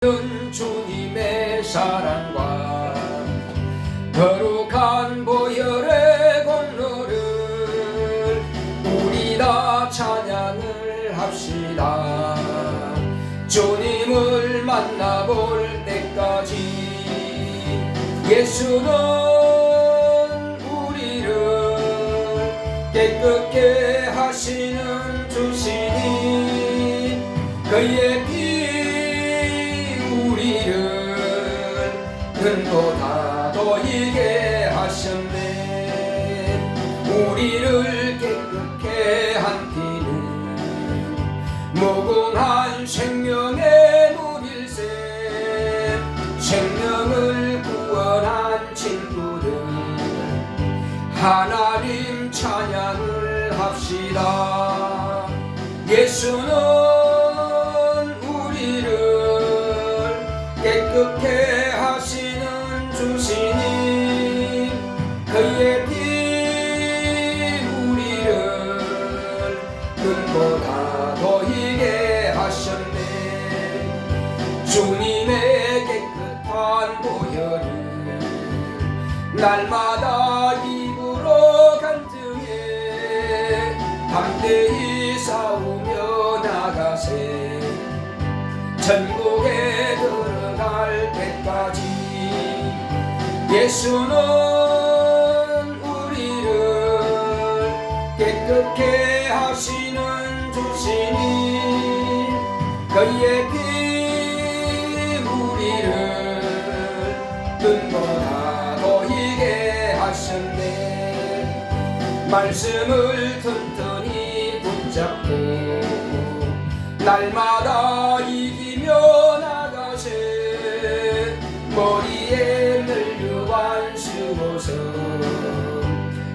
주님의 사랑과 거룩한 보혈의 공로를 우리 다 찬양을 합시다. 주님을 만나볼 때까지 예수는 우리를 깨끗게 하시는 주시니 그의 피 우리를 눈보다 더이게 하셨네. 우리를 깨끗게 한 피는 무궁한 생명의 물일세. 생명을 구원한 친구들 하나님 찬양을 합시다. 예수는 우리를 깨끗게 하시는 주시니 그의 피 우리를 눈보다 더이게 하셨네. 주님의 깨끗한 보혈을 날마다 입으로 간증해 담대히 싸우며 나가세. 천국에 들어갈 때까지 예수는 우리를 깨끗게 하시는 주시니 그의 피 우리를 눈보다 더이게 하셨네. 말씀을 튼튼히 붙잡고 날마다 이기며 나가세. 머리에 널려한 수고서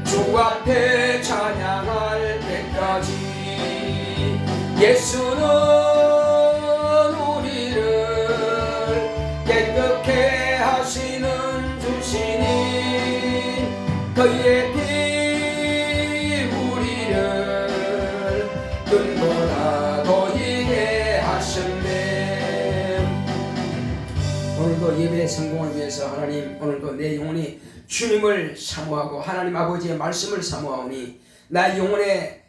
주 앞에 찬양할 때까지 예수는 우리를 깨끗게 하시는 주시니 그의 피 우리를 눈보다 더이게 하셨네. 오늘도 예배의 성공을 위해서 하나님, 오늘도 내 영혼이 주님을 사모하고 하나님 아버지의 말씀을 사모하오니 나의 영혼의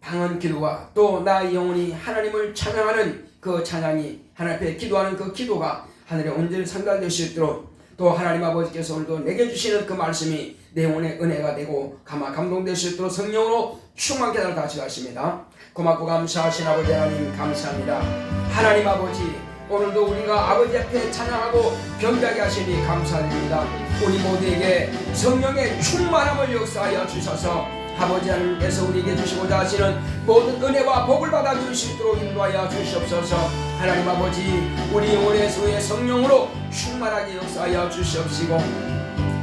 방언 기도와 또 나의 영혼이 하나님을 찬양하는 그 찬양이 하나님 앞에 기도하는 그 기도가 하늘에 온전히 상달될 수 있도록 또 하나님 아버지께서 오늘도 내게 주시는 그 말씀이 내 영혼의 은혜가 되고 감동될 수 있도록 성령으로 충만케 하도록 같이 하십니다. 고맙고 감사하신 아버지 하나님 감사합니다. 하나님 아버지, 오늘도 우리가 아버지 앞에 찬양하고 경배하게 하시니 감사드립니다. 우리 모두에게 성령의 충만함을 역사하여 주셔서 아버지 하나님께서 우리에게 주시고자 하시는 모든 은혜와 복을 받아 주실 수 있도록 인도하여 주시옵소서. 하나님 아버지, 우리 영혼의 수의 성령으로 충만하게 역사하여 주시옵시고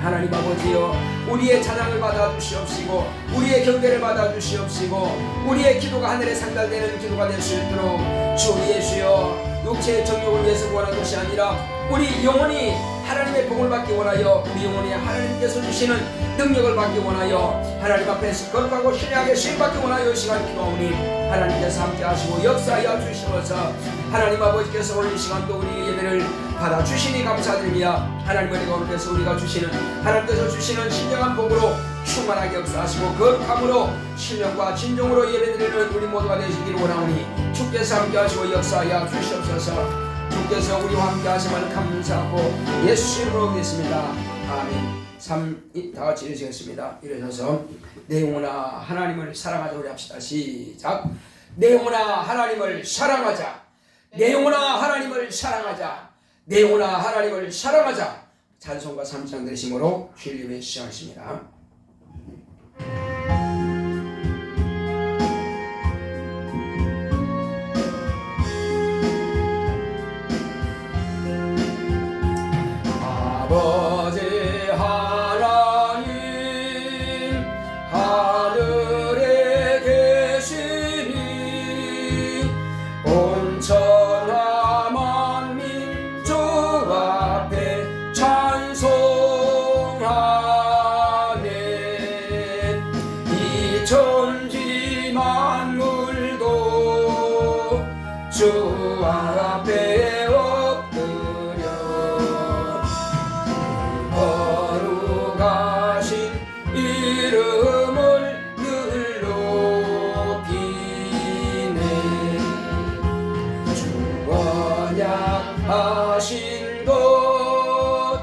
하나님 아버지여, 우리의 찬양을 받아 주시옵시고 우리의 경배를 받아 주시옵시고 우리의 기도가 하늘에 상달되는 기도가 될 수 있도록 주 예수여, 육체의 정욕을 위해서 구하는 것이 아니라 우리 영혼이 하나님의 복을 받기 원하여 우리 영혼이 하나님께서 주시는 능력을 받기 원하여 하나님 앞에서 거룩하고 신뢰하게 쓰임받기 원하여 이 시간 기도하오니 하나님께서 함께 하시고 역사하여 주시면서 하나님 아버지께서 오늘 이 시간도 우리 예배를 받아주시니 감사드리며 하나님 오늘께서 우리가 주시는 하나님께서 주시는 신령한 복으로 충만하게 역사하시고 거룩함으로 신령과 진정으로 예배드리는 우리 모두가 되시기를 원하오니 주께서 함께 하시고 역사하여 주시옵소서. 주께서 우리와 함께 하심을 감사하고 예수 이름으로 기도했습니다. 아멘. 다 같이 일으키겠습니다. 일어서서 내 영혼아 하나님을 사랑하자 우리 합시다. 시작. 내 영혼아 하나님을 사랑하자. 내 영혼아 하나님을 사랑하자. 내 영혼아 하나님을 사랑하자. 찬송가 3장 들으심으로 주일예배 시작하십니다. 아버지 하나님 하늘에 계시니 온천하 만민 주 앞에 찬송하네. 이 천지 만물도 주 앞에 엎드 하신 것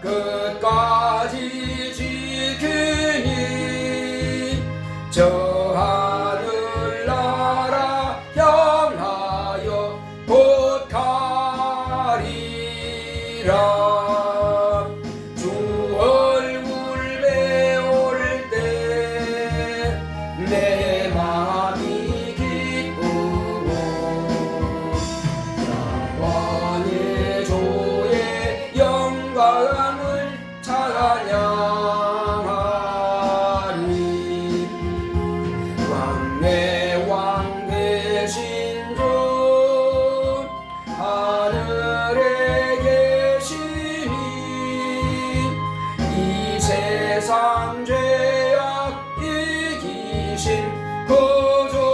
끝까지 지키니 저 하늘나라 향하여 곧 가리라. 주 얼굴 배울 때 내 마음이 기쁘고 영원의 주의 영광을 찬양하리. 왕의 왕 되신 주 하늘에 계시니 이 세상 죄악 이기신 구주의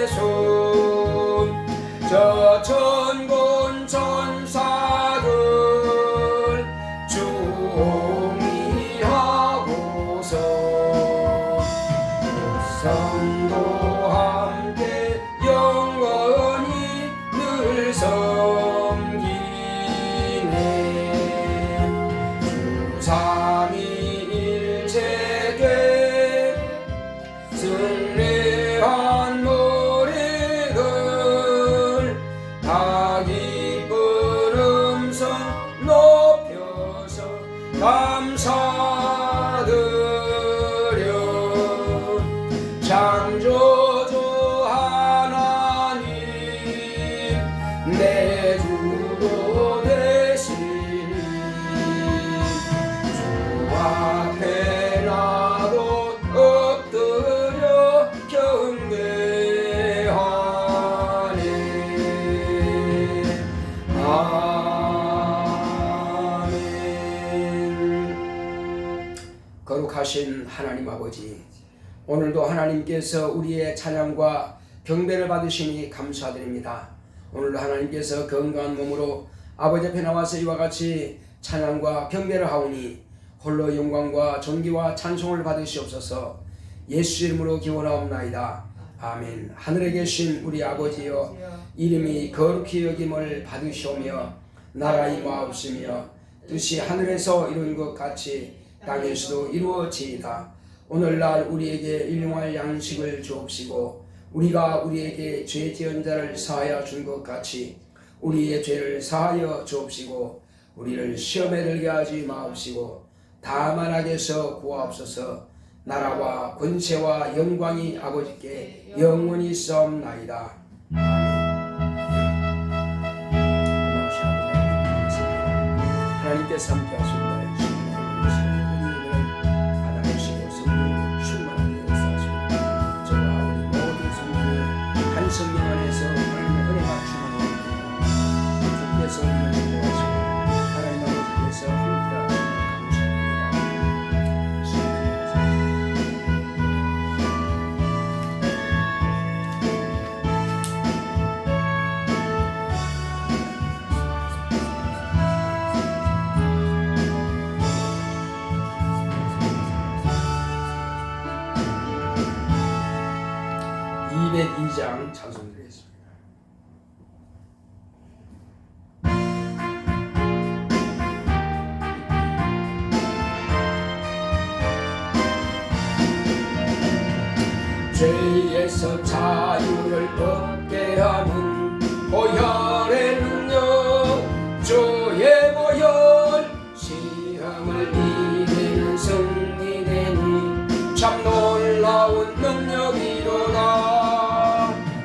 손 저 천군 천사들 주옹이하고서 성도 함께 영원히 늘 섬기네. 주 삼위일체께 승리한 노래들 다 기쁜 음성 높여서 감사드려. 창조주 하나님 내 주도 되시니 주 앞에 나도 엎드려 경배하네. 아멘. 거룩하신 하나님 아버지, 오늘도 하나님께서 우리의 찬양과 경배를 받으시니 감사드립니다. 오늘도 하나님께서 건강한 몸으로 아버지 앞에 나와서 이와 같이 찬양과 경배를 하오니 홀로 영광과 존귀와 찬송을 받으시옵소서. 예수 이름으로 기원하옵나이다. 아멘. 하늘에 계신 우리 아버지여, 이름이 거룩히 여김을 받으시오며 나라 임하옵시며 뜻이 하늘에서 이룬 것 같이 땅에서도 이루어지이다. 오늘날 우리에게 일용할 양식을 주옵시고 우리가 우리에게 죄 지은 자를 사하여 준 것 같이 우리의 죄를 사하여 주옵시고 우리를 시험에 들게 하지 마옵시고 다만 악에서 구하옵소서. 나라와 권세와 영광이 아버지께 영원히 있사옵나이다. 하나님께서 함께하시옵소서. 성령 안에서 하나님의 은혜가 충만하옵니다. 주께서 우리를 인도하시고 하나님 아버지께서 함께하시니 감사합니다. 202장 찬송드리겠습니다. 죄에서 자유를 얻게 하는 보혈의 능력, 주의 보혈 시험을 이기는 승리되니 참 놀라운 능력이로다.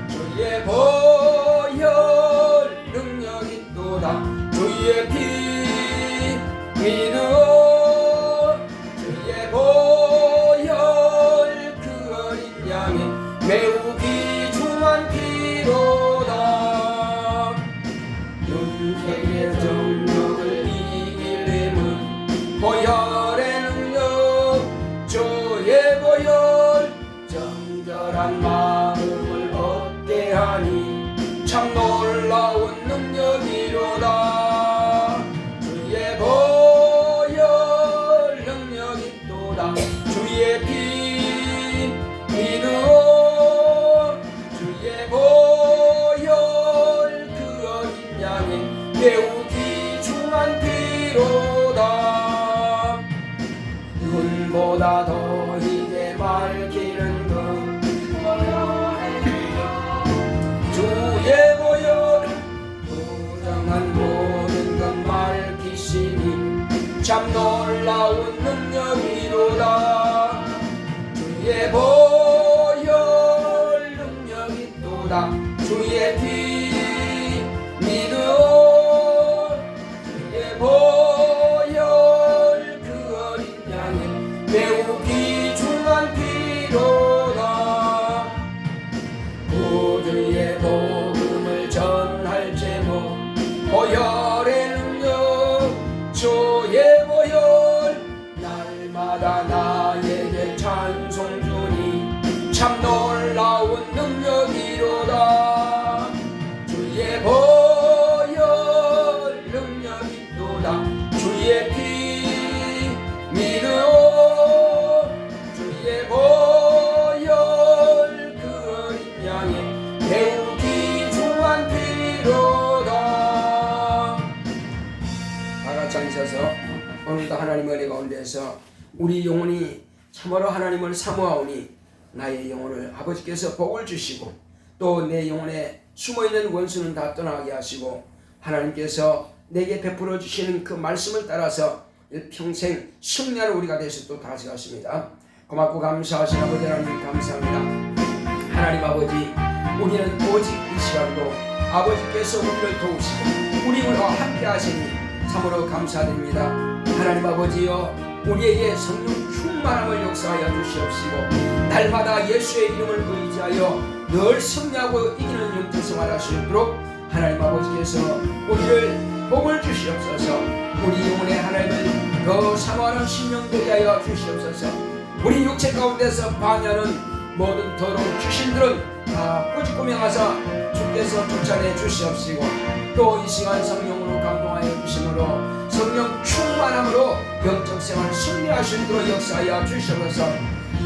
주의 보혈 능력이 있도다. 주의 피 믿어 주의 보혈 그 어린 양의 매우 귀중한 피로다. 윤회의 정욕을 이기려면 보혈의 능력, 주의 보혈 정결한 마음을 얻게 하니 참 놀라운 능력이로다. 주의 보혈 참 놀라운 능력이로다. 주의 보혈 능력이 또다. 주의 피 믿어 주의 보혈 그 어린 양의 매우 귀중한 피로다. 구주의 복음을 전할 제목 보혈의 능력 주의 보혈 날마다 나에게 찬송 주니 참 놀라운 능력이로다. 주의 보혈 능력이 또다. 주의 피 믿어 주의 보혈 그 어린 양의 매우 귀중한 피로다. 다같이 앉으셔서 오늘도 하나님의 은혜 가운데서 우리 영혼이 참으로 하나님을 사모하오니 나의 영혼을 아버지께서 복을 주시고 또 내 영혼에 숨어있는 원수는 다 떠나게 하시고 하나님께서 내게 베풀어 주시는 그 말씀을 따라서 일평생 승리하는 우리가 되서 또 다시 하십니다. 고맙고 감사하신 아버지 하나님 감사합니다. 하나님 아버지, 우리는 오직 이 시간도 아버지께서 우리를 도우시고 우리와 함께 하시니 참으로 감사드립니다. 하나님 아버지여, 우리에게 성령 충만함을 역사하여 주시옵시고 날마다 예수의 이름을 의지하여 늘 승리하고 이기는 영적 생활을 할 수 있도록 하나님 아버지께서 우리를 복을 주시옵소서. 우리 영혼의 하나님을 더 사모하는 심령 되게 하여 주시옵소서. 우리 육체 가운데서 방해하는 모든 더러운 귀신들은 다 꾸짖고 명하사 주께서 쫓아내 주시옵시고 또 이 시간 성령으로 감동하여 주심으로 성령 충만함으로 영적 생활을 승리할 수 있도록 역사하여 주시옵소서.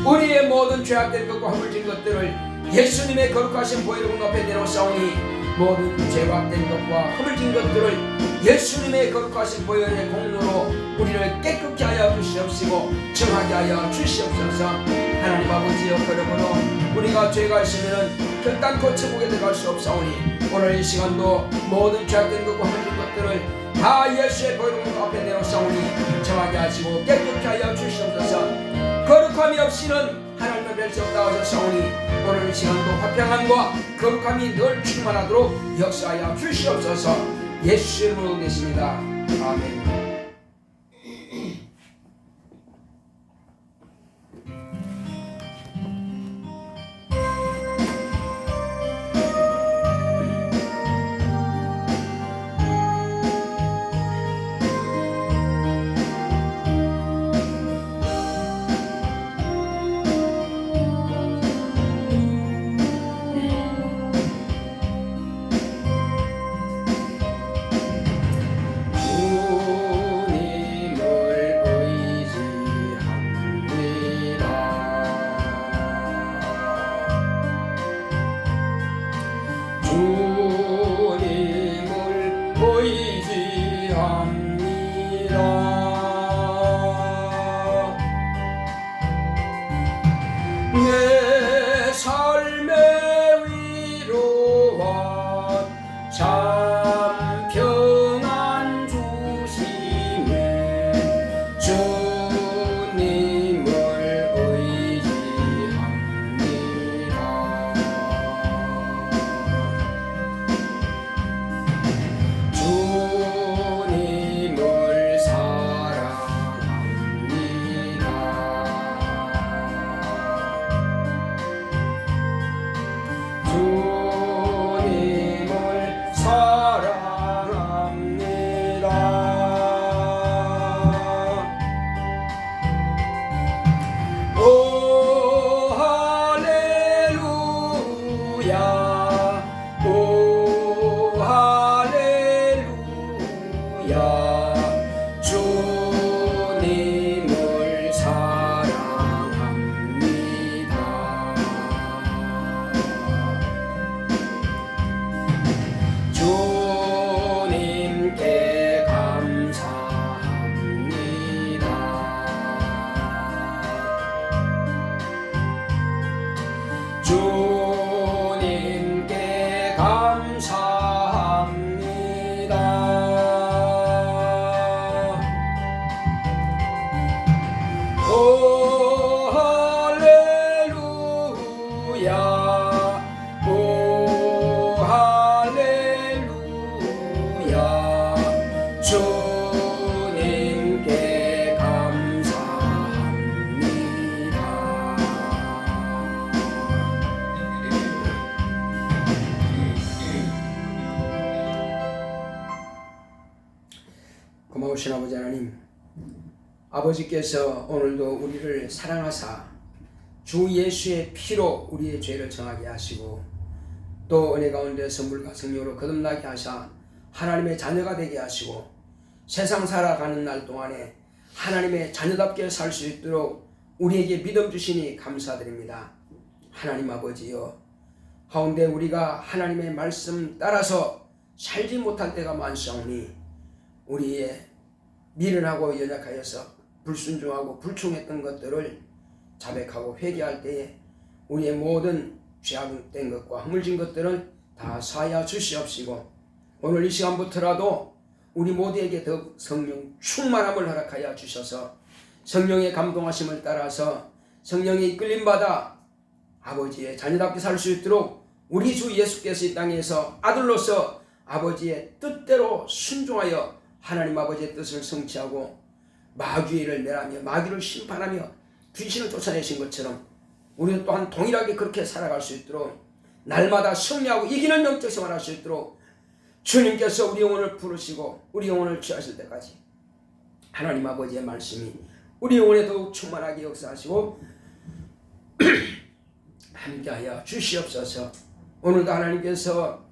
우리의 모든 죄악된 것과 허물진 것들을 예수님의 거룩하신 보혈의 앞에 내놓사오니 모든 죄악된 것과 허물진 것들을 예수님의 거룩하신 보혈의 공로로 우리를 깨끗게 하여 주시옵시고 정하게 하여 주시옵소서. 하나님 아버지여, 그러므로 우리가 죄가 있으면 결단코 천국에 들어갈 수 없사오니 오늘 이 시간도 모든 죄악된 것과 허물진 것들을 다 예수의 보혈의 앞에 내놓사오니 정하게 하시고 깨끗게 하여 주시옵소서. 거룩함이 없이는 하나님을 뵐 수 없다 하셨사오니 오늘 이 시간도 화평함과 거룩함이 늘 충만하도록 역사하여 주시옵소서. 예수의 이름으로 되십니다. 아멘. 주님께 감사합니다. 고마우신 아버지 하나님, 아버지께서 오늘도 우리를 사랑하사 주 예수의 피로 우리의 죄를 정하게 하시고 또 은혜 가운데 선물과 성령으로 거듭나게 하사 하나님의 자녀가 되게 하시고 세상 살아가는 날 동안에 하나님의 자녀답게 살 수 있도록 우리에게 믿음 주시니 감사드립니다. 하나님 아버지여, 가운데 우리가 하나님의 말씀 따라서 살지 못할 때가 많사오니 우리의 미련하고 연약하여서 불순종하고 불충했던 것들을 자백하고 회개할 때에 우리의 모든 죄악된 것과 허물진 것들은 다 사하여 주시옵시고 오늘 이 시간부터라도 우리 모두에게 더욱 성령 충만함을 허락하여 주셔서 성령의 감동하심을 따라서 성령의 이끌림받아 아버지의 자녀답게 살 수 있도록 우리 주 예수께서 이 땅에서 아들로서 아버지의 뜻대로 순종하여 하나님 아버지의 뜻을 성취하고 마귀를 멸하며 마귀를 심판하며 귀신을 쫓아내신 것처럼 우리는 또한 동일하게 그렇게 살아갈 수 있도록 날마다 승리하고 이기는 영적 생활할 수 있도록 주님께서 우리 영혼을 부르시고 우리 영혼을 취하실 때까지 하나님 아버지의 말씀이 우리 영혼에 더욱 충만하게 역사하시고 함께하여 주시옵소서. 오늘도 하나님께서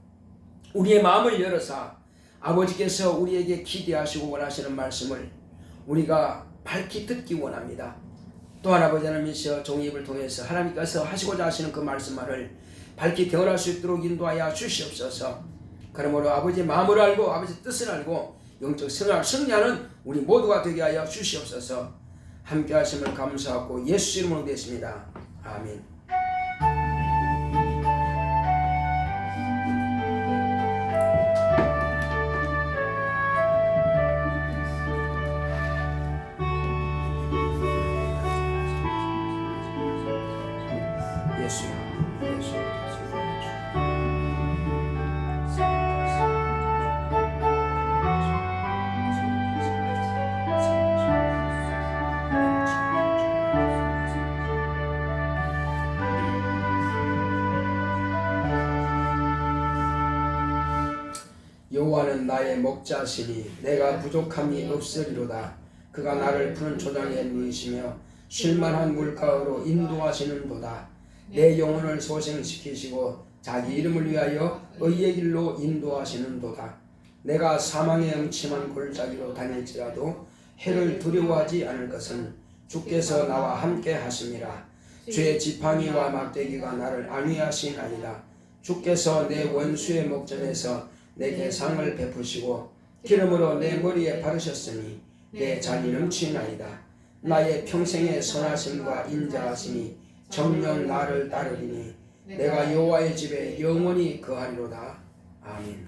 우리의 마음을 열어서 아버지께서 우리에게 기대하시고 원하시는 말씀을 우리가 밝히 듣기 원합니다. 또한 아버지 하나님이시여 종의 입을 통해서 하나님께서 하시고자 하시는 그 말씀만을 밝히 경험할 수 있도록 인도하여 주시옵소서. 그러므로 아버지의 마음을 알고 아버지의 뜻을 알고 영적 생활 승리하는 우리 모두가 되게 하여 주시옵소서. 함께 하심을 감사하고 예수 이름으로 되었습니다. 아멘. 여호와는 나의 목자시니 내가 부족함이 없으리로다. 그가 나를 푸른 초장에 누이시며 쉴만한 물가로 인도하시는도다. 내 영혼을 소생시키시고 자기 이름을 위하여 의의 길로 인도하시는도다. 내가 사망의 음침한 골짜기로 다닐지라도 해를 두려워하지 않을 것은 주께서 나와 함께 하심이라. 주의 지팡이와 막대기가 나를 안위하시나이다. 주께서 내 원수의 목전에서 내게 상을 베푸시고 기름으로 내 머리에 바르셨으니 내 잔이 넘치나이다. 나의 평생의 선하심과 인자하심이 정녕 나를 따르리니 내가 여호와의 집에 영원히 거하리로다. 아멘.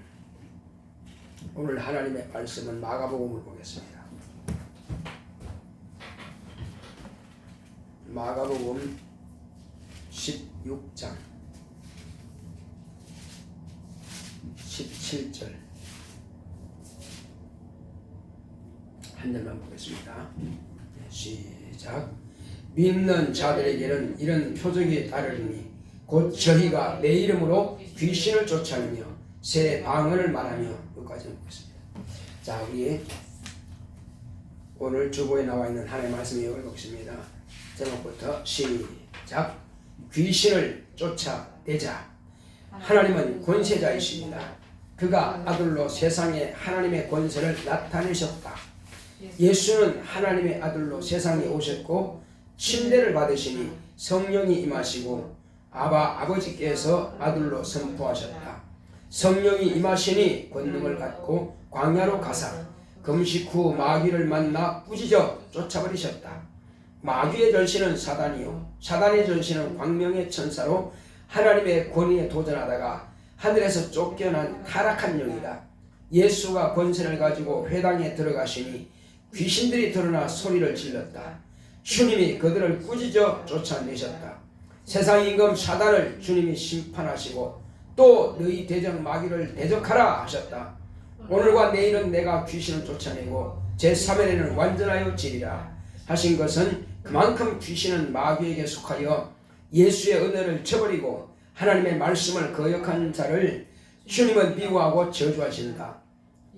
오늘 하나님의 말씀은 마가복음을 보겠습니다. 마가복음 16장 17절 한 절만 보겠습니다. 시작. 믿는 자들에게는 이런 표적이 따르리니 곧 저희가 내 이름으로 귀신을 쫓아내며 새 방언을 말하며 여기까지 보겠습니다. 자, 우리 오늘 주보에 나와 있는 하나님의 말씀 읽어보겠습니다. 제목부터 시작. 귀신을 쫓아내자. 하나님은 권세자이십니다. 그가 아들로 세상에 하나님의 권세를 나타내셨다. 예수는 하나님의 아들로 세상에 오셨고 침례를 받으시니 성령이 임하시고 아버지께서 아들로 선포하셨다. 성령이 임하시니 권능을 갖고 광야로 가사 금식 후 마귀를 만나 꾸짖어 쫓아버리셨다. 마귀의 전신은 사단이요 사단의 전신은 광명의 천사로 하나님의 권위에 도전하다가 하늘에서 쫓겨난 타락한 영이다. 예수가 권세를 가지고 회당에 들어가시니 귀신들이 드러나 소리를 질렀다. 주님이 그들을 꾸짖어 쫓아내셨다. 세상 임금 사단을 주님이 심판하시고 또 너희 대적 마귀를 대적하라 하셨다. 오늘과 내일은 내가 귀신을 쫓아내고 제3일에는 완전하여 지리라 하신 것은 그만큼 귀신은 마귀에게 속하여 예수의 은혜를 저버리고 하나님의 말씀을 거역한 자를 주님은 미워하고 저주하신다.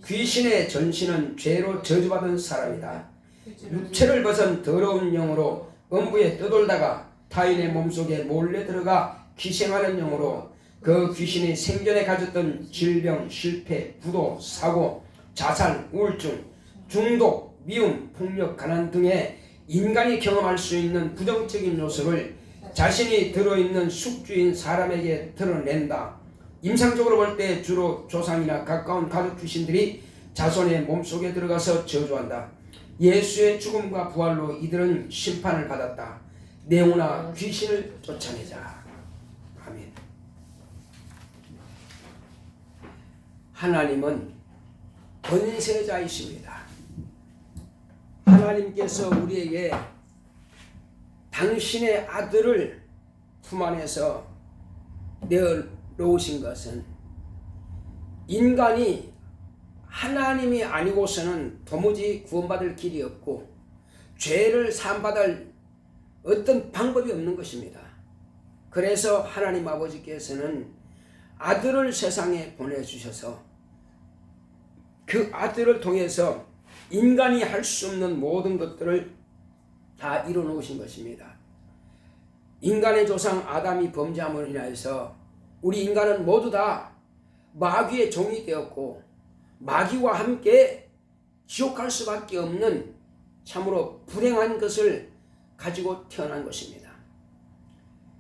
귀신의 전신은 죄로 저주받은 사람이다. 육체를 벗은 더러운 영으로 음부에 떠돌다가 타인의 몸속에 몰래 들어가 기생하는 영으로 그 귀신이 생전에 가졌던 질병, 실패, 부도, 사고, 자살, 우울증, 중독, 미움, 폭력, 가난 등의 인간이 경험할 수 있는 부정적인 요소를 자신이 들어있는 숙주인 사람에게 드러낸다. 임상적으로 볼 때 주로 조상이나 가까운 가족 귀신들이 자손의 몸속에 들어가서 저주한다. 예수의 죽음과 부활로 이들은 심판을 받았다. 네오나 귀신을 쫓아내자. 아멘. 하나님은 권세자이십니다. 하나님께서 우리에게 당신의 아들을 품 안에서 내어놓으신 것은 인간이 하나님이 아니고서는 도무지 구원받을 길이 없고 죄를 사함받을 어떤 방법이 없는 것입니다. 그래서 하나님 아버지께서는 아들을 세상에 보내주셔서 그 아들을 통해서 인간이 할 수 없는 모든 것들을 다 이뤄놓으신 것입니다. 인간의 조상 아담이 범죄함으로 인하여서 우리 인간은 모두 다 마귀의 종이 되었고 마귀와 함께 지옥 갈 수밖에 없는 참으로 불행한 것을 가지고 태어난 것입니다.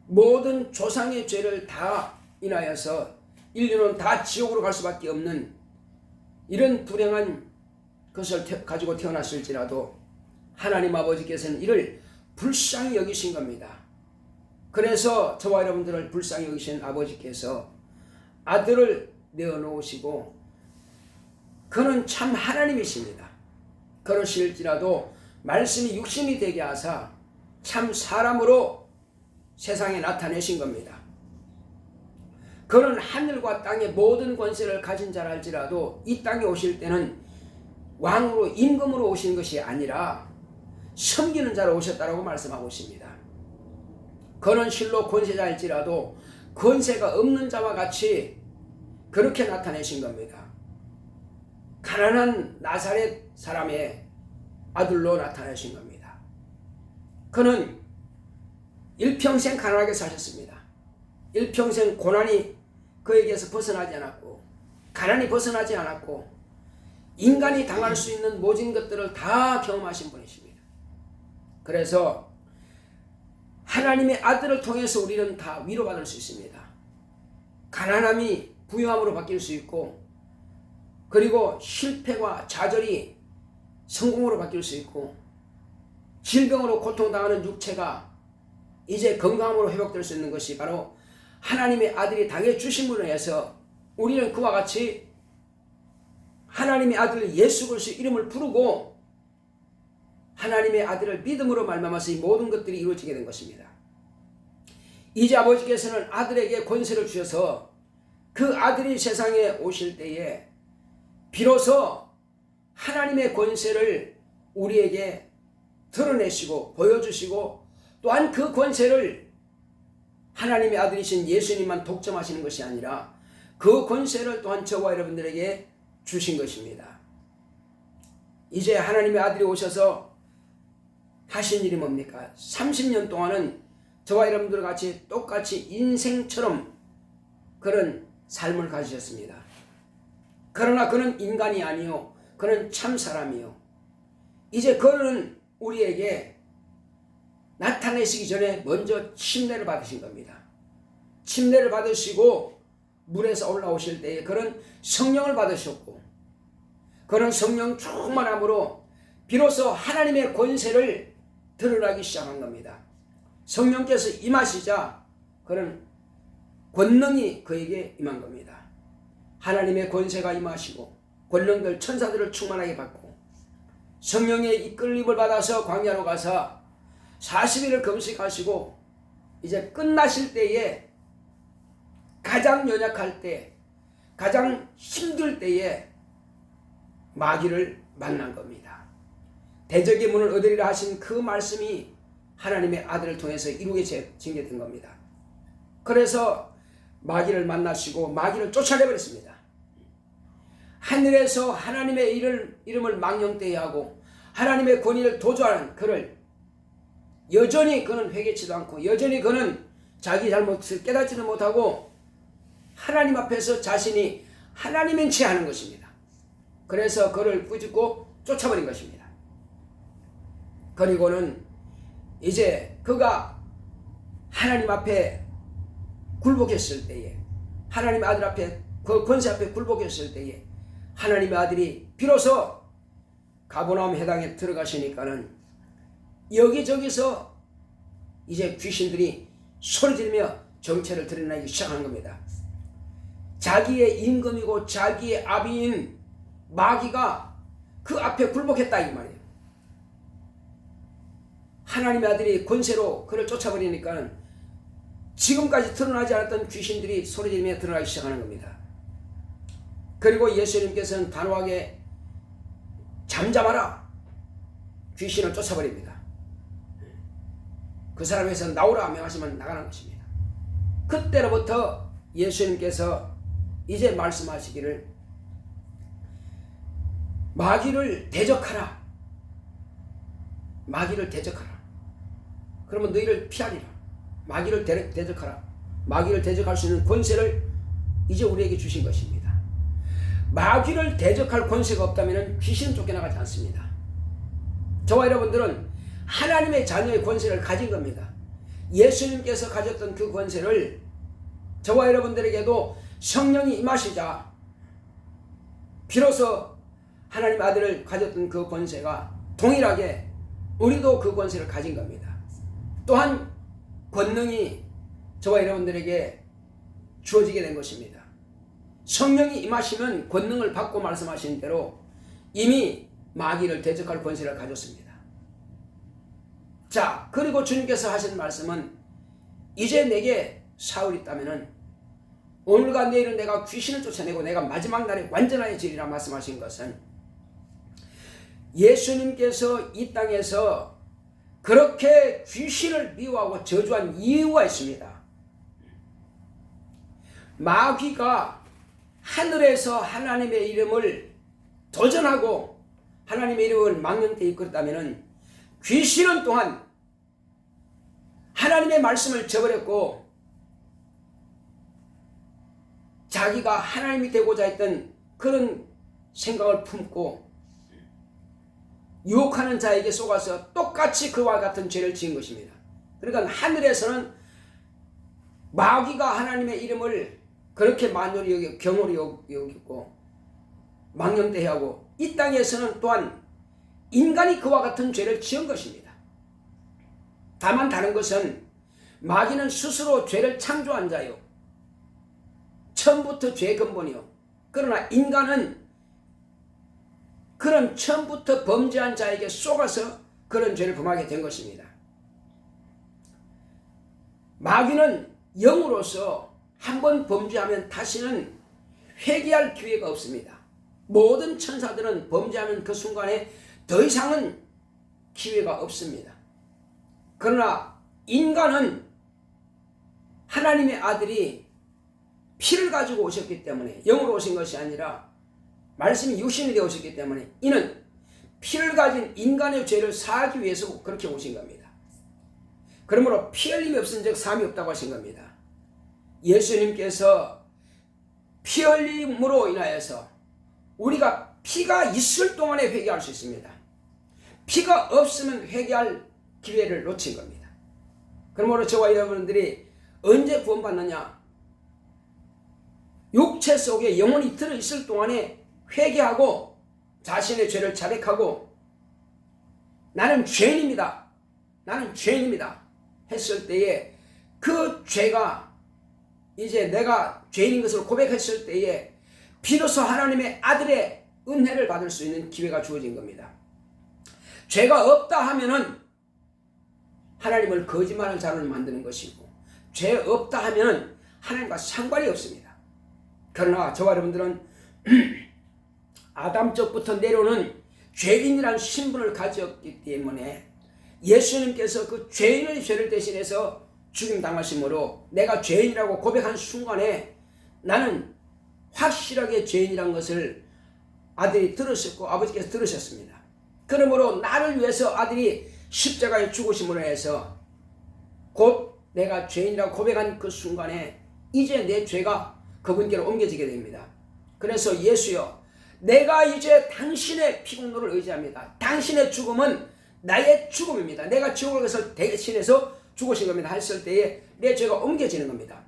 모든 조상의 죄를 다 인하여서 인류는 다 지옥으로 갈 수밖에 없는 이런 불행한 것을 가지고 태어났을지라도 하나님 아버지께서는 이를 불쌍히 여기신 겁니다. 그래서 저와 여러분들을 불쌍히 여기신 아버지께서 아들을 내어놓으시고 그는 참 하나님이십니다. 그러실지라도 말씀이 육신이 되게 하사 참 사람으로 세상에 나타내신 겁니다. 그는 하늘과 땅의 모든 권세를 가진 자라 할지라도 이 땅에 오실 때는 왕으로 임금으로 오신 것이 아니라 섬기는 자로 오셨다라고 말씀하고 있습니다. 그는 실로 권세자일지라도 권세가 없는 자와 같이 그렇게 나타내신 겁니다. 가난한 나사렛 사람의 아들로 나타내신 겁니다. 그는 일평생 가난하게 사셨습니다. 일평생 고난이 그에게서 벗어나지 않았고 가난이 벗어나지 않았고 인간이 당할 수 있는 모든 것들을 다 경험하신 분이십니다. 그래서 하나님의 아들을 통해서 우리는 다 위로받을 수 있습니다. 가난함이 부유함으로 바뀔 수 있고 그리고 실패와 좌절이 성공으로 바뀔 수 있고 질병으로 고통당하는 육체가 이제 건강함으로 회복될 수 있는 것이 바로 하나님의 아들이 당해주심으로 해서 우리는 그와 같이 하나님의 아들 예수 그리스도의 이름을 부르고 하나님의 아들을 믿음으로 말미암아서 이 모든 것들이 이루어지게 된 것입니다. 이제 아버지께서는 아들에게 권세를 주셔서 그 아들이 세상에 오실 때에 비로소 하나님의 권세를 우리에게 드러내시고 보여주시고 또한 그 권세를 하나님의 아들이신 예수님만 독점하시는 것이 아니라 그 권세를 또한 저와 여러분들에게 주신 것입니다. 이제 하나님의 아들이 오셔서 하신 일이 뭡니까? 30년 동안은 저와 여러분들 같이 똑같이 인생처럼 그런 삶을 가지셨습니다. 그러나 그는 인간이 아니요 그는 참 사람이요. 이제 그는 우리에게 나타내시기 전에 먼저 침례를 받으신 겁니다. 침례를 받으시고 물에서 올라오실 때에 그는 성령을 받으셨고 그는 성령 충만함으로 비로소 하나님의 권세를 드러나기 시작한 겁니다. 성령께서 임하시자 그는 권능이 그에게 임한 겁니다. 하나님의 권세가 임하시고 권능들 천사들을 충만하게 받고 성령의 이끌림을 받아서 광야로 가서 40일을 금식하시고 이제 끝나실 때에 가장 연약할 때 가장 힘들 때에 마귀를 만난 겁니다. 대적의 문을 얻으리라 하신 그 말씀이 하나님의 아들을 통해서 이루게 징계된 겁니다. 그래서 마귀를 만나시고 마귀를 쫓아내버렸습니다. 하늘에서 하나님의 이름을 망령되이 하고 하나님의 권위를 도주하는 그를 여전히 그는 회개치도 않고 여전히 그는 자기 잘못을 깨닫지도 못하고 하나님 앞에서 자신이 하나님인 채 하는 것입니다. 그래서 그를 꾸짖고 쫓아버린 것입니다. 그리고는 이제 그가 하나님 앞에 굴복했을 때에 하나님의 아들 앞에 그 권세 앞에 굴복했을 때에 하나님의 아들이 비로소 가버나움 해당에 들어가시니까는 여기저기서 이제 귀신들이 소리지르며 정체를 드러내기 시작하는 겁니다. 자기의 임금이고 자기의 아비인 마귀가 그 앞에 굴복했다 이 말이에요. 하나님의 아들이 권세로 그를 쫓아버리니까는 지금까지 드러나지 않았던 귀신들이 소리지르며 드러나기 시작하는 겁니다. 그리고 예수님께서는 단호하게 잠잠하라, 귀신을 쫓아버립니다. 그 사람에서 나오라 명하시면 나가는 것입니다. 그때로부터 예수님께서 이제 말씀하시기를 마귀를 대적하라, 마귀를 대적하라. 그러면 너희를 피하리라. 마귀를 대적하라. 마귀를 대적할 수 있는 권세를 이제 우리에게 주신 것입니다. 마귀를 대적할 권세가 없다면 귀신은 쫓겨나가지 않습니다. 저와 여러분들은 하나님의 자녀의 권세를 가진 겁니다. 예수님께서 가졌던 그 권세를 저와 여러분들에게도 성령이 임하시자 비로소 하나님 아들을 가졌던 그 권세가 동일하게 우리도 그 권세를 가진 겁니다. 또한 권능이 저와 여러분들에게 주어지게 된 것입니다. 성령이 임하시면 권능을 받고 말씀하신 대로 이미 마귀를 대적할 권세를 가졌습니다. 자, 그리고 주님께서 하신 말씀은 이제 내게 사울이 있다면은 오늘과 내일은 내가 귀신을 쫓아내고 내가 마지막 날에 완전하여지리라 말씀하신 것은 예수님께서 이 땅에서 그렇게 귀신을 미워하고 저주한 이유가 있습니다. 마귀가 하늘에서 하나님의 이름을 도전하고 하나님의 이름을 망령되이 이끌었다면 귀신은 또한 하나님의 말씀을 저버렸고 자기가 하나님이 되고자 했던 그런 생각을 품고 유혹하는 자에게 속아서 똑같이 그와 같은 죄를 지은 것입니다. 그러니까 하늘에서는 마귀가 하나님의 이름을 그렇게 만연히 여기고 경홀히 여기고 망령되이하고 이 땅에서는 또한 인간이 그와 같은 죄를 지은 것입니다. 다만 다른 것은 마귀는 스스로 죄를 창조한 자요, 처음부터 죄의 근본이요. 그러나 인간은 그런 처음부터 범죄한 자에게 속아서 그런 죄를 범하게 된 것입니다. 마귀는 영으로서 한번 범죄하면 다시는 회개할 기회가 없습니다. 모든 천사들은 범죄하는 그 순간에 더 이상은 기회가 없습니다. 그러나 인간은 하나님의 아들이 피를 가지고 오셨기 때문에, 영으로 오신 것이 아니라 말씀이 육신이 되어 오셨기 때문에 이는 피를 가진 인간의 죄를 사하기 위해서 그렇게 오신 겁니다. 그러므로 피 흘림이 없은 즉 사함이 없다고 하신 겁니다. 예수님께서 피 흘림으로 인하여서 우리가 피가 있을 동안에 회개할 수 있습니다. 피가 없으면 회개할 기회를 놓친 겁니다. 그러므로 저와 여러분들이 언제 구원받느냐? 육체 속에 영혼이 들어있을 동안에 회개하고 자신의 죄를 자백하고 나는 죄인입니다, 나는 죄인입니다 했을 때에 그 죄가 이제 내가 죄인인 것을 고백했을 때에 비로소 하나님의 아들의 은혜를 받을 수 있는 기회가 주어진 겁니다. 죄가 없다 하면은 하나님을 거짓말하는 자를 만드는 것이고, 죄 없다 하면은 하나님과 상관이 없습니다. 그러나 저와 여러분들은 아담적부터 내려오는 죄인이라는 신분을 가졌기 때문에 예수님께서 그 죄인의 죄를 대신해서 죽임당하심으로 내가 죄인이라고 고백한 순간에 나는 확실하게 죄인이라는 것을 아들이 들으셨고 아버지께서 들으셨습니다. 그러므로 나를 위해서 아들이 십자가에 죽으심으로 해서 곧 내가 죄인이라고 고백한 그 순간에 이제 내 죄가 그분께로 옮겨지게 됩니다. 그래서 예수여, 내가 이제 당신의 피공로를 의지합니다. 당신의 죽음은 나의 죽음입니다. 내가 지옥을 가서 대신해서 죽으신 겁니다. 했을 때에 내 죄가 옮겨지는 겁니다.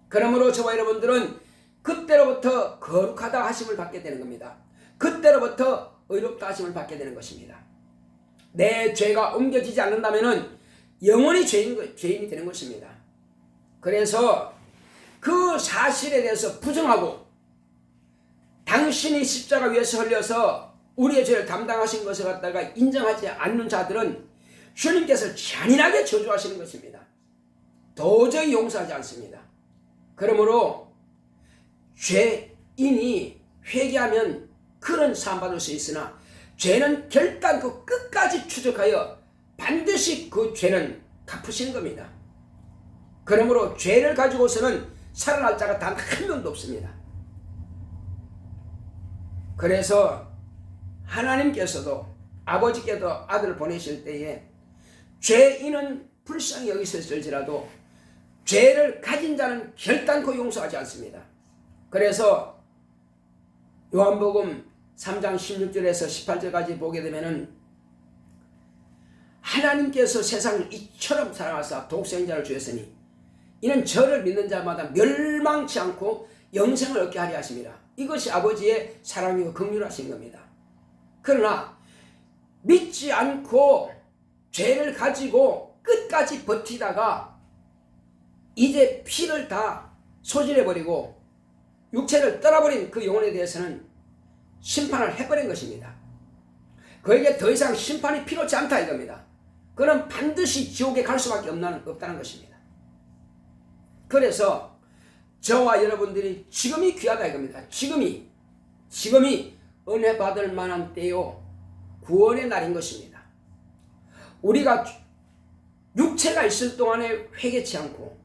그러므로 저와 여러분들은 그때로부터 거룩하다 하심을 받게 되는 겁니다. 그때로부터 의롭다 하심을 받게 되는 것입니다. 내 죄가 옮겨지지 않는다면 영원히 죄인이 되는 것입니다. 그래서 그 사실에 대해서 부정하고 당신이 십자가 위에서 흘려서 우리의 죄를 담당하신 것을 갖다가 인정하지 않는 자들은 주님께서 잔인하게 저주하시는 것입니다. 도저히 용서하지 않습니다. 그러므로 죄인이 회개하면 그런 사함받을 수 있으나 죄는 결단코 끝까지 추적하여 반드시 그 죄는 갚으시는 겁니다. 그러므로 죄를 가지고서는 살아날 자가 단 한 명도 없습니다. 그래서 하나님께서도 아버지께도 아들을 보내실 때에 죄인은 불쌍히 여기실지라도 죄를 가진 자는 결단코 용서하지 않습니다. 그래서 요한복음 3장 16절에서 18절까지 보게 되면은 하나님께서 세상을 이처럼 사랑하사 독생자를 주셨으니 이는 저를 믿는 자마다 멸망치 않고 영생을 얻게 하려 하십니다. 이것이 아버지의 사랑이고 긍휼하신 겁니다. 그러나 믿지 않고 죄를 가지고 끝까지 버티다가 이제 피를 다 소진해버리고 육체를 떠나버린 그 영혼에 대해서는 심판을 해버린 것입니다. 그에게 더 이상 심판이 필요치 않다 이겁니다. 그는 반드시 지옥에 갈 수밖에 없다는 것입니다. 그래서 저와 여러분들이 지금이 귀하다 이겁니다. 지금이 은혜 받을 만한 때요 구원의 날인 것입니다. 우리가 육체가 있을 동안에 회개치 않고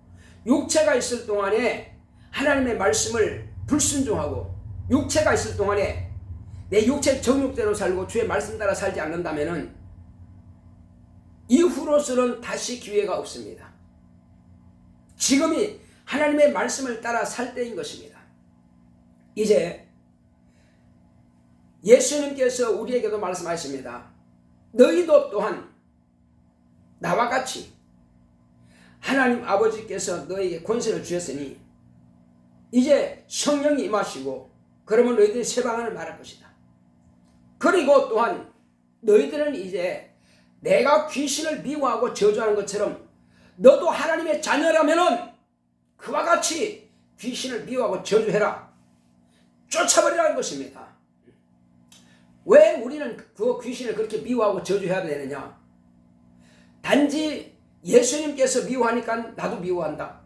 육체가 있을 동안에 하나님의 말씀을 불순종하고 육체가 있을 동안에 내 육체 정욕대로 살고 주의 말씀 따라 살지 않는다면 이후로서는 다시 기회가 없습니다. 지금이 하나님의 말씀을 따라 살 때인 것입니다. 이제 예수님께서 우리에게도 말씀하십니다. 너희도 또한 나와 같이 하나님 아버지께서 너에게 권세를 주셨으니 이제 성령이 임하시고 그러면 너희들이 새 방언을 말할 것이다. 그리고 또한 너희들은 이제 내가 귀신을 미워하고 저주하는 것처럼 너도 하나님의 자녀라면은 그와 같이 귀신을 미워하고 저주해라. 쫓아버리라는 것입니다. 왜 우리는 그 귀신을 그렇게 미워하고 저주해야 되느냐? 단지 예수님께서 미워하니까 나도 미워한다.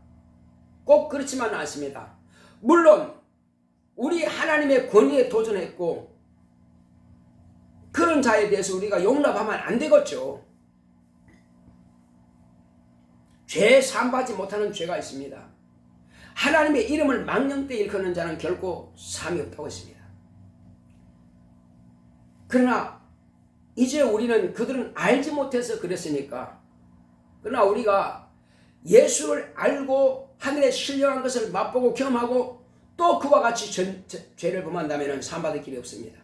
꼭 그렇지만은 않습니다. 물론 우리 하나님의 권위에 도전했고 그런 자에 대해서 우리가 용납하면 안 되겠죠. 죄 사함받지 못하는 죄가 있습니다. 하나님의 이름을 망령되이 일컫는 자는 결코 사함이 없다고 했습니다. 그러나 이제 우리는 그들은 알지 못해서 그랬으니까, 그러나 우리가 예수를 알고 하늘의 신령한 것을 맛보고 경험하고 또 그와 같이 죄를 범한다면 사함받을 길이 없습니다.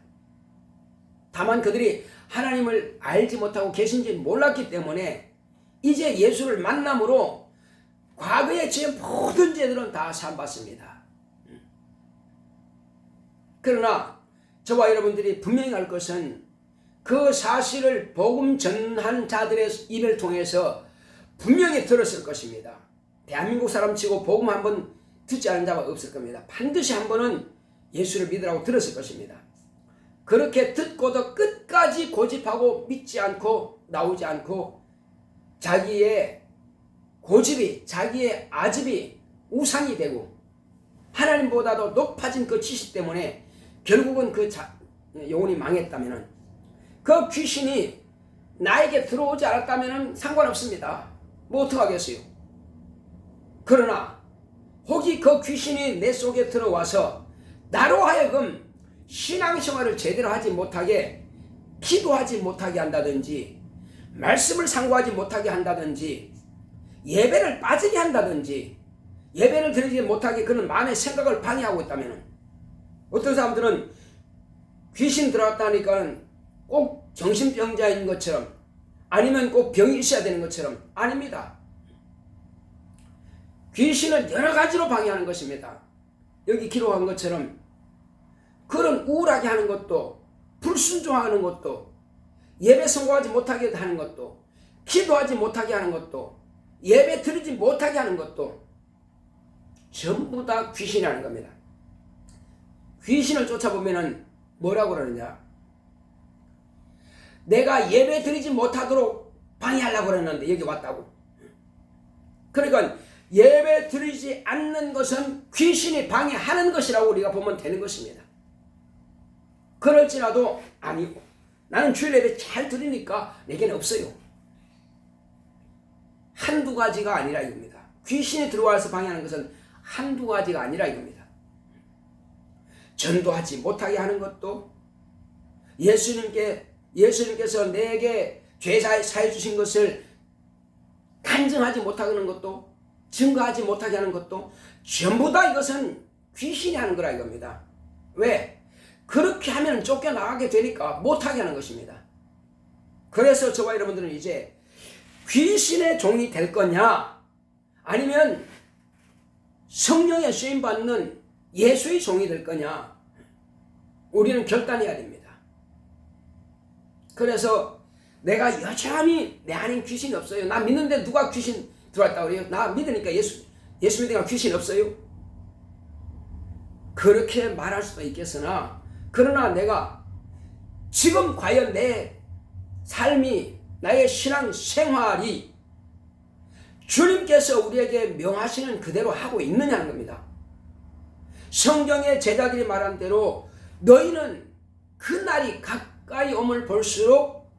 다만 그들이 하나님을 알지 못하고 계신지 몰랐기 때문에 이제 예수를 만남으로 과거의 제 모든 죄들은 다 사함받습니다. 그러나 저와 여러분들이 분명히 알 것은 그 사실을 복음 전한 자들의 입을 통해서 분명히 들었을 것입니다. 대한민국 사람치고 복음 한번 듣지 않은 자가 없을 겁니다. 반드시 한 번은 예수를 믿으라고 들었을 것입니다. 그렇게 듣고도 끝까지 고집하고 믿지 않고 나오지 않고 자기의 고집이, 자기의 아집이 우상이 되고 하나님보다도 높아진 그 지식 때문에 결국은 그 영혼이 망했다면은, 그 귀신이 나에게 들어오지 않았다면은 상관없습니다. 뭐 어떡하겠어요. 그러나 혹이 그 귀신이 내 속에 들어와서 나로 하여금 신앙생활을 제대로 하지 못하게, 기도하지 못하게 한다든지, 말씀을 상고하지 못하게 한다든지, 예배를 빠지게 한다든지, 예배를 드리지 못하게 그런 마음의 생각을 방해하고 있다면, 어떤 사람들은 귀신 들어왔다니까 꼭 정신병자인 것처럼, 아니면 꼭 병이 있어야 되는 것처럼, 아닙니다. 귀신은 여러 가지로 방해하는 것입니다. 여기 기록한 것처럼 그런 우울하게 하는 것도, 불순종하는 것도, 예배 성공하지 못하게 하는 것도, 기도하지 못하게 하는 것도, 예배 드리지 못하게 하는 것도 전부 다 귀신이라는 겁니다. 귀신을 쫓아보면은 뭐라고 그러느냐, 내가 예배 드리지 못하도록 방해하려고 그랬는데 여기 왔다고. 그러니까 예배 드리지 않는 것은 귀신이 방해하는 것이라고 우리가 보면 되는 것입니다. 그럴지라도 아니고, 나는 주일 예배 잘 드리니까 내게는 없어요. 한두 가지가 아니라 이겁니다. 귀신이 들어와서 방해하는 것은 한두 가지가 아니라 이겁니다. 전도하지 못하게 하는 것도, 예수님께서 내게 죄 사해 주신 것을 간증하지 못하게 하는 것도, 증거하지 못하게 하는 것도 전부 다 이것은 귀신이 하는 거라 이겁니다. 왜? 그렇게 하면 쫓겨나가게 되니까 못하게 하는 것입니다. 그래서 저와 여러분들은 이제 귀신의 종이 될 거냐, 아니면 성령의 쓰임받는 예수의 종이 될 거냐, 우리는 결단해야 됩니다. 그래서 내가 여전히 내 안에 귀신이 없어요. 나 믿는데 누가 귀신 들어왔다고 그래요? 나 믿으니까 예수 믿으니까 귀신 없어요? 그렇게 말할 수도 있겠으나, 그러나 내가 지금 과연 내 삶이, 나의 신앙 생활이 주님께서 우리에게 명하시는 그대로 하고 있느냐는 겁니다. 성경의 제자들이 말한 대로 너희는 그 날이 가까이 오면 볼수록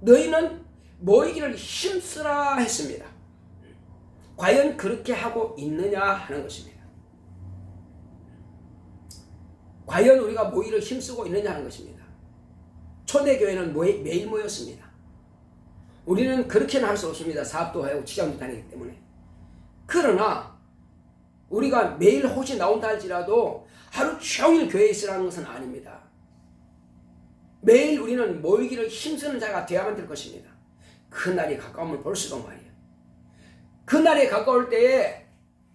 너희는 모이기를 힘쓰라 했습니다. 과연 그렇게 하고 있느냐 하는 것입니다. 과연 우리가 모이를 힘쓰고 있느냐 하는 것입니다. 초대교회는 매일 모였습니다. 우리는 그렇게는 할 수 없습니다. 사업도 하고 직장도 다니기 때문에. 그러나 우리가 매일 혹시 나온다 할지라도 하루 종일 교회에 있으라는 것은 아닙니다. 매일 우리는 모이기를 힘쓰는 자가 되어야만 될 것입니다. 그날이 가까우면 볼수록 말이에요. 그날이 가까울 때에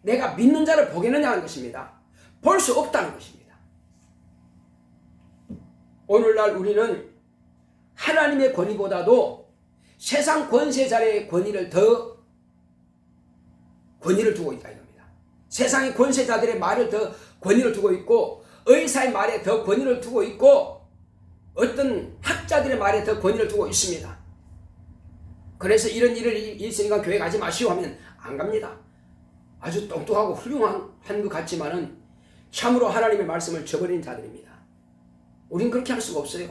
내가 믿는 자를 보겠느냐 하는 것입니다. 볼 수 없다는 것입니다. 오늘날 우리는 하나님의 권위보다도 세상 권세자의 권위를 더 권위를 두고 있다 이겁니다. 세상의 권세자들의 말을 더 권위를 두고 있고, 의사의 말에 더 권위를 두고 있고, 어떤 학자들의 말에 더 권위를 두고 있습니다. 그래서 이런 일을 있으니까 교회 가지 마시오 하면 안 갑니다. 아주 똑똑하고 훌륭한 것 같지만은 참으로 하나님의 말씀을 저버린 자들입니다. 우린 그렇게 할 수가 없어요.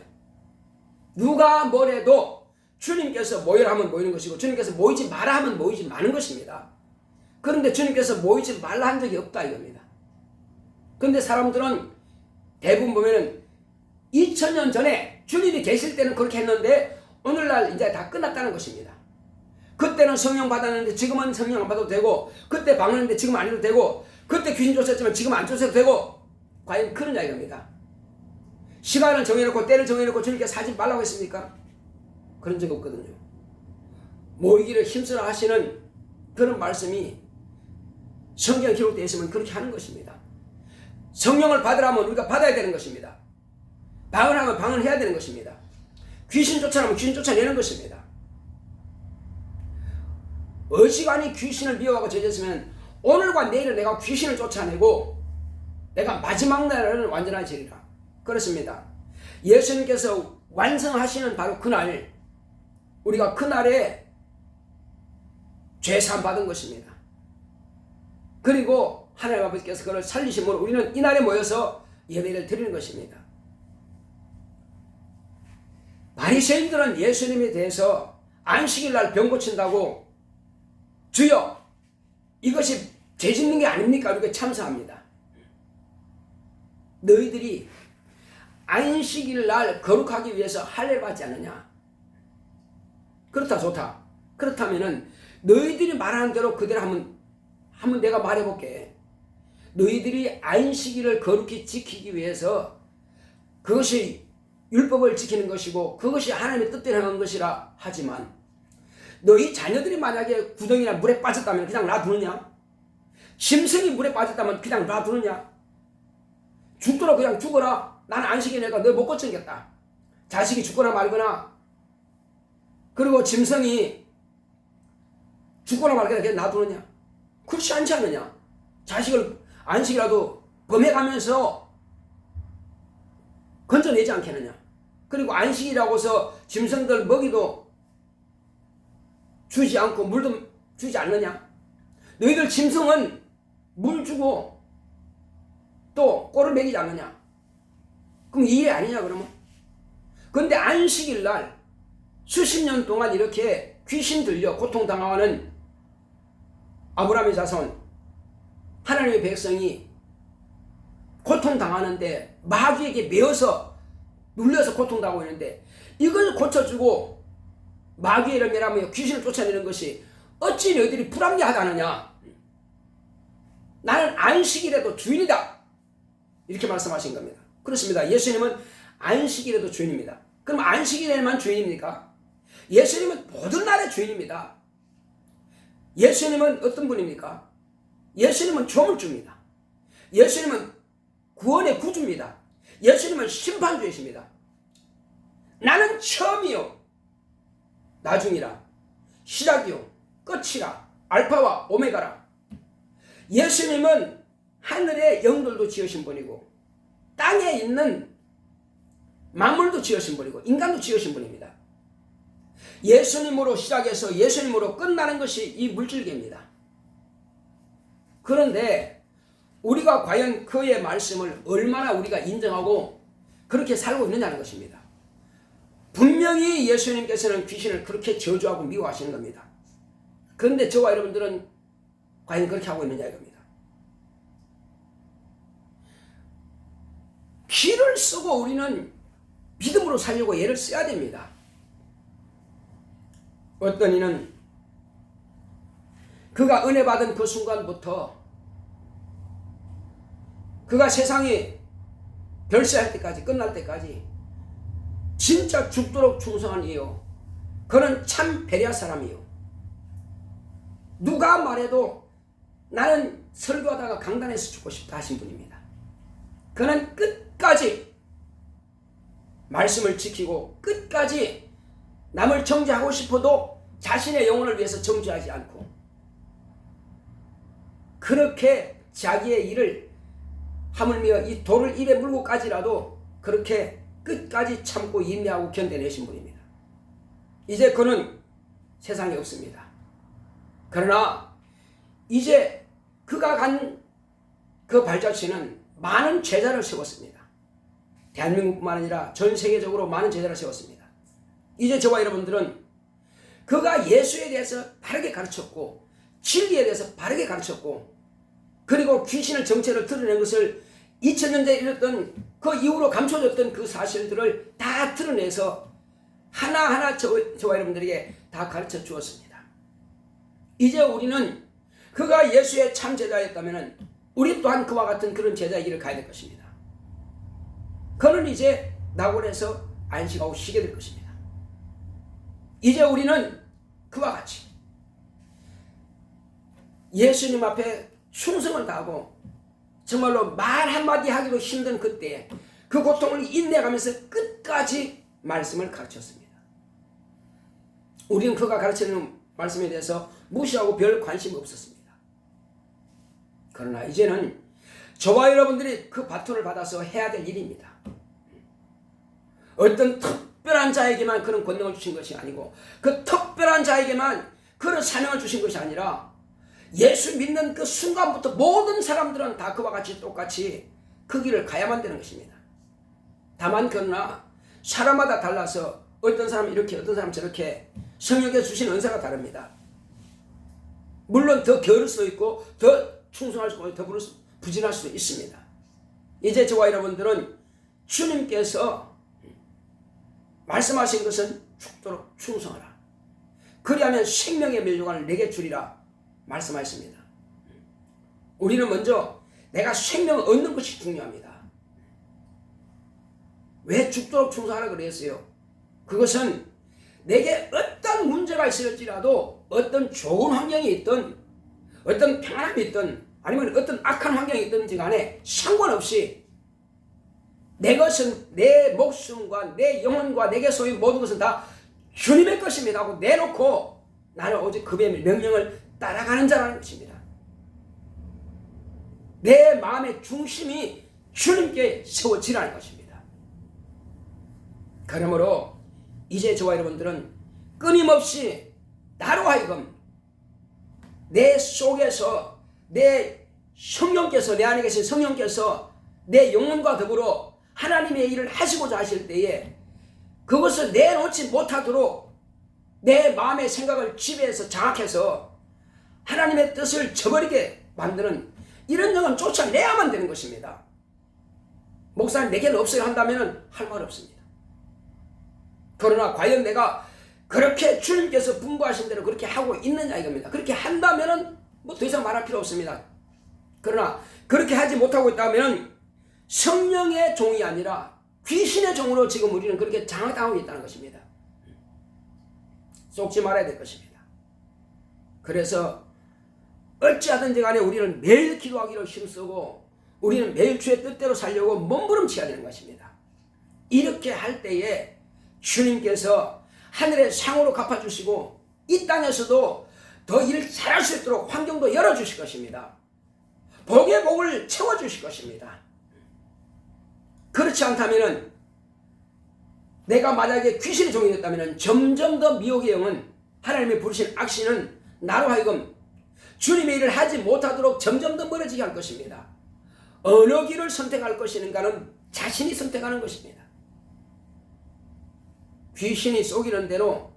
누가 뭐래도 주님께서 모이라 하면 모이는 것이고, 주님께서 모이지 마라 하면 모이지 마는 것입니다. 그런데 주님께서 모이지 말라 한 적이 없다 이겁니다. 그런데 사람들은 대부분 보면은 2000년 전에 주님이 계실 때는 그렇게 했는데 오늘날 이제 다 끝났다는 것입니다. 그때는 성령 받았는데 지금은 성령 안 받아도 되고, 그때 방언했는데 지금 안 해도 되고, 그때 귀신 쫓았지만 지금 안 쫓아도 되고, 과연 그러냐 이겁니다. 시간을 정해놓고 때를 정해놓고 주님께서 하지 말라고 했습니까? 그런 적 없거든요. 모이기를 힘쓰라 하시는 그런 말씀이 성경에 기록되어 있으면 그렇게 하는 것입니다. 성령을 받으라면 우리가 받아야 되는 것입니다. 방언하면 방언해야 되는 것입니다. 귀신 쫓아내면 귀신 쫓아내는 것입니다. 어지간히 귀신을 미워하고 저졌으면 오늘과 내일은 내가 귀신을 쫓아내고 내가 마지막 날은 완전한 죄리라. 그렇습니다. 예수님께서 완성하시는 바로 그날, 우리가 그날에 죄사함 받은 것입니다. 그리고 하나님 아버지께서 그를 살리심으로 우리는 이날에 모여서 예배를 드리는 것입니다. 바리새인들은 예수님에 대해서 안식일 날 병 고친다고 주여 이것이 죄 짓는 게 아닙니까? 이렇게 참사합니다. 너희들이 안식일 날 거룩하기 위해서 할례 받지 않느냐? 그렇다 좋다. 그렇다면은 너희들이 말하는 대로 그대로 한번 내가 말해볼게. 너희들이 안식일을 거룩히 지키기 위해서 그것이 율법을 지키는 것이고 그것이 하나님의 뜻대로 하는 것이라 하지만 너희 자녀들이 만약에 구덩이나 물에 빠졌다면 그냥 놔두느냐? 짐승이 물에 빠졌다면 그냥 놔두느냐? 죽더라 그냥 죽어라. 나는 안식일이니까 너 못 고치겠다. 자식이 죽거나 말거나 그리고 짐승이 죽거나 말거나 그냥 놔두느냐? 그렇지 않지 않느냐? 자식을 안식이라도 범해가면서 건져내지 않겠느냐? 그리고 안식이라고 해서 짐승들 먹이도 주지 않고 물도 주지 않느냐? 너희들 짐승은 물 주고 또 꼴을 먹이지 않느냐? 그럼 이해 아니냐 그러면? 그런데 안식일 날 수십 년 동안 이렇게 귀신 들려 고통당하는 아브라함의 자손 하나님의 백성이 고통당하는데 마귀에게 매어서 눌려서 고통당하고 있는데 이걸 고쳐주고 마귀를 멸하며 귀신을 쫓아내는 것이 어찌 너희들이 불합리하다느냐? 나는 안식일에도 주인이다. 이렇게 말씀하신 겁니다. 그렇습니다. 예수님은 안식일에도 주인입니다. 그럼 안식일에만 주인입니까? 예수님은 모든 날의 주인입니다. 예수님은 어떤 분입니까? 예수님은 조물주입니다. 예수님은 구원의 구주입니다. 예수님은 심판주이십니다. 나는 처음이요 나중이라 시작이요 끝이라 알파와 오메가라. 예수님은 하늘의 영들도 지으신 분이고 땅에 있는 만물도 지으신 분이고 인간도 지으신 분입니다. 예수님으로 시작해서 예수님으로 끝나는 것이 이 물질계입니다. 그런데 우리가 과연 그의 말씀을 얼마나 우리가 인정하고 그렇게 살고 있느냐는 것입니다. 분명히 예수님께서는 귀신을 그렇게 저주하고 미워하시는 겁니다. 그런데 저와 여러분들은 과연 그렇게 하고 있느냐 이겁니다. 피를 쓰고 우리는 믿음으로 살려고 애를 써야 됩니다. 어떤 이는 그가 은혜 받은 그 순간부터 그가 세상에 별세할 때까지 끝날 때까지 진짜 죽도록 충성한 이요 그는 참 베레아 사람이요 누가 말해도 나는 설교하다가 강단에서 죽고 싶다 하신 분입니다. 그는 끝까지 말씀을 지키고 끝까지 남을 정죄하고 싶어도 자신의 영혼을 위해서 정죄하지 않고 그렇게 자기의 일을 하물며 이 돌을 입에 물고까지라도 그렇게 끝까지 참고 인내하고 견뎌내신 분입니다. 이제 그는 세상에 없습니다. 그러나 이제 그가 간 그 발자취는 많은 제자를 세웠습니다. 대한민국뿐만 아니라 전 세계적으로 많은 제자를 세웠습니다. 이제 저와 여러분들은 그가 예수에 대해서 바르게 가르쳤고 진리에 대해서 바르게 가르쳤고 그리고 귀신의 정체를 드러낸 것을 2000년 전에 이뤘던 그 이후로 감춰졌던 그 사실들을 다 드러내서 하나하나 저와 여러분들에게 다 가르쳐 주었습니다. 이제 우리는 그가 예수의 참 제자였다면 우리 또한 그와 같은 그런 제자의 길을 가야 될 것입니다. 그는 이제 낙원에서 안식하고 쉬게 될 것입니다. 이제 우리는 그와 같이 예수님 앞에 충성을 다하고 정말로 말 한마디 하기도 힘든 그때에 그 고통을 인내하면서 끝까지 말씀을 가르쳤습니다. 우리는 그가 가르치는 말씀에 대해서 무시하고 별 관심이 없었습니다. 그러나 이제는 저와 여러분들이 그 바톤을 받아서 해야 될 일입니다. 어떤 특별한 자에게만 그런 권능을 주신 것이 아니고 그 특별한 자에게만 그런 사명을 주신 것이 아니라 예수 믿는 그 순간부터 모든 사람들은 다 그와 같이 똑같이 그 길을 가야만 되는 것입니다. 다만 그러나 사람마다 달라서 어떤 사람은 이렇게 어떤 사람은 저렇게 성령께서 주신 은사가 다릅니다. 물론 더 게으를 수도 있고 더 충성할 수도 있고 더 부진할 수도 있습니다. 이제 저와 여러분들은 주님께서 말씀하신 것은 죽도록 충성하라. 그리하면 생명의 멸류관을 내게 주리라 말씀하셨습니다. 우리는 먼저 내가 생명을 얻는 것이 중요합니다. 왜 죽도록 충성하라 그랬어요? 그것은 내게 어떤 문제가 있을지라도 어떤 좋은 환경이 있든 어떤 평안함이 있든 아니면 어떤 악한 환경이 있든지 간에 상관없이 내 것은 내 목숨과 내 영혼과 내게 소유한 모든 것은 다 주님의 것입니다 하고 내놓고 나는 오직 그의 명령을 따라가는 자라는 것입니다. 내 마음의 중심이 주님께 세워지라는 것입니다. 그러므로 이제 저와 여러분들은 끊임없이 나로 하여금 내 속에서 내 성령께서 내 안에 계신 성령께서 내 영혼과 더불어 하나님의 일을 하시고자 하실 때에 그것을 내놓지 못하도록 내 마음의 생각을 지배해서 장악해서 하나님의 뜻을 저버리게 만드는 이런 영은 쫓아내야만 되는 것입니다. 목사님 내게는 없어요 한다면 할 말 없습니다. 그러나 과연 내가 그렇게 주님께서 분부하신 대로 그렇게 하고 있느냐 이겁니다. 그렇게 한다면 뭐 더 이상 말할 필요 없습니다. 그러나 그렇게 하지 못하고 있다면 성령의 종이 아니라 귀신의 종으로 지금 우리는 그렇게 장악당하고 있다는 것입니다. 속지 말아야 될 것입니다. 그래서 어찌하든지 간에 우리는 매일 기도하기로 힘쓰고 우리는 매일 주의 뜻대로 살려고 몸부림쳐야 되는 것입니다. 이렇게 할 때에 주님께서 하늘의 상으로 갚아주시고 이 땅에서도 더 일을 잘할 수 있도록 환경도 열어주실 것입니다. 복의 복을 채워주실 것입니다. 그렇지 않다면 내가 만약에 귀신의 종이 됐다면 점점 더 미혹의 영은 하나님의 부르신 악신은 나로 하여금 주님의 일을 하지 못하도록 점점 더 멀어지게 할 것입니다. 어느 길을 선택할 것인가는 자신이 선택하는 것입니다. 귀신이 속이는 대로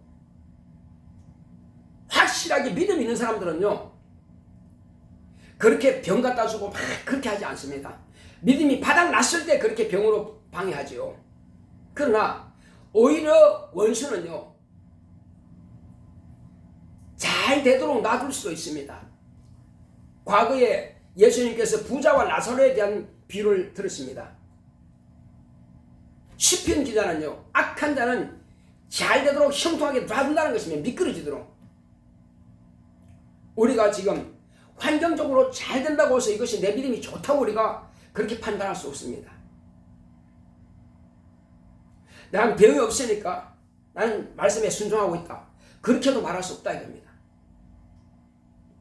확실하게 믿음 있는 사람들은요 그렇게 병 갖다 주고 막 그렇게 하지 않습니다. 믿음이 바닥 났을 때 그렇게 병으로 방해하지요. 그러나 오히려 원수는요 잘 되도록 놔둘 수도 있습니다. 과거에 예수님께서 부자와 나사로에 대한 비유를 들었습니다. 시편 기자는요 악한 자는 잘 되도록 형통하게 놔둔다는 것이면 미끄러지도록. 우리가 지금 환경적으로 잘 된다고 해서 이것이 내 믿음이 좋다고 우리가 그렇게 판단할 수 없습니다. 나는 병이 없으니까 나는 말씀에 순종하고 있다. 그렇게도 말할 수 없다 이겁니다.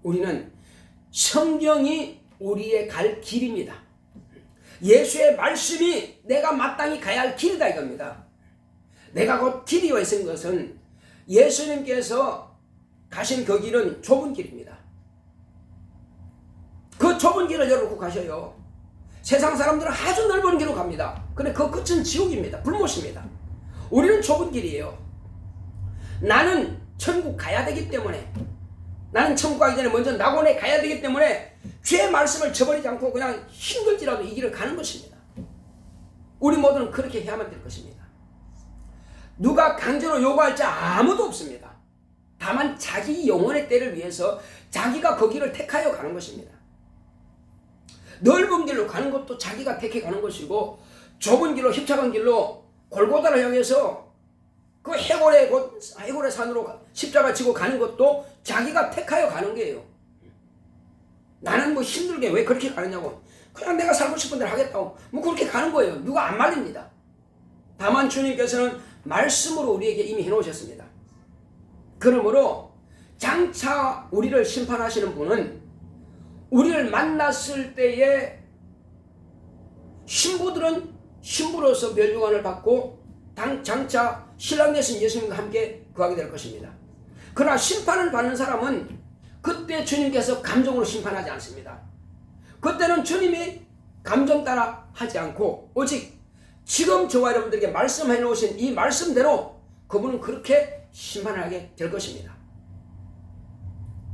우리는 성경이 우리의 갈 길입니다. 예수의 말씀이 내가 마땅히 가야 할 길이다 이겁니다. 내가 곧 길이와 있는 것은 예수님께서 가신 그 길은 좁은 길입니다. 그 좁은 길을 열어놓고 가셔요. 세상 사람들은 아주 넓은 길로 갑니다. 근데 그 끝은 지옥입니다. 불못입니다. 우리는 좁은 길이에요. 나는 천국 가야 되기 때문에 나는 천국 가기 전에 먼저 낙원에 가야 되기 때문에 죄의 말씀을 저버리지 않고 그냥 힘들지라도 이 길을 가는 것입니다. 우리 모두는 그렇게 해야만 될 것입니다. 누가 강제로 요구할 자 아무도 없습니다. 다만 자기 영혼의 때를 위해서 자기가 그 길을 택하여 가는 것입니다. 넓은 길로 가는 것도 자기가 택해 가는 것이고 좁은 길로 협착한 길로 골고다를 향해서 그 해골의 산으로 십자가 지고 가는 것도 자기가 택하여 가는 거예요. 나는 뭐 힘들게 왜 그렇게 가느냐고 그냥 내가 살고 싶은 대로 하겠다고 뭐 그렇게 가는 거예요. 누가 안 말립니다. 다만 주님께서는 말씀으로 우리에게 이미 해놓으셨습니다. 그러므로 장차 우리를 심판하시는 분은 우리를 만났을 때에 신부들은 신부로서 멸류관을 받고 장차 신랑 되신 예수님과 함께 거하게 될 것입니다. 그러나 심판을 받는 사람은 그때 주님께서 감정으로 심판하지 않습니다. 그때는 주님이 감정 따라 하지 않고 오직 지금 저와 여러분들에게 말씀해 놓으신 이 말씀대로 그분은 그렇게 심판하게 될 것입니다.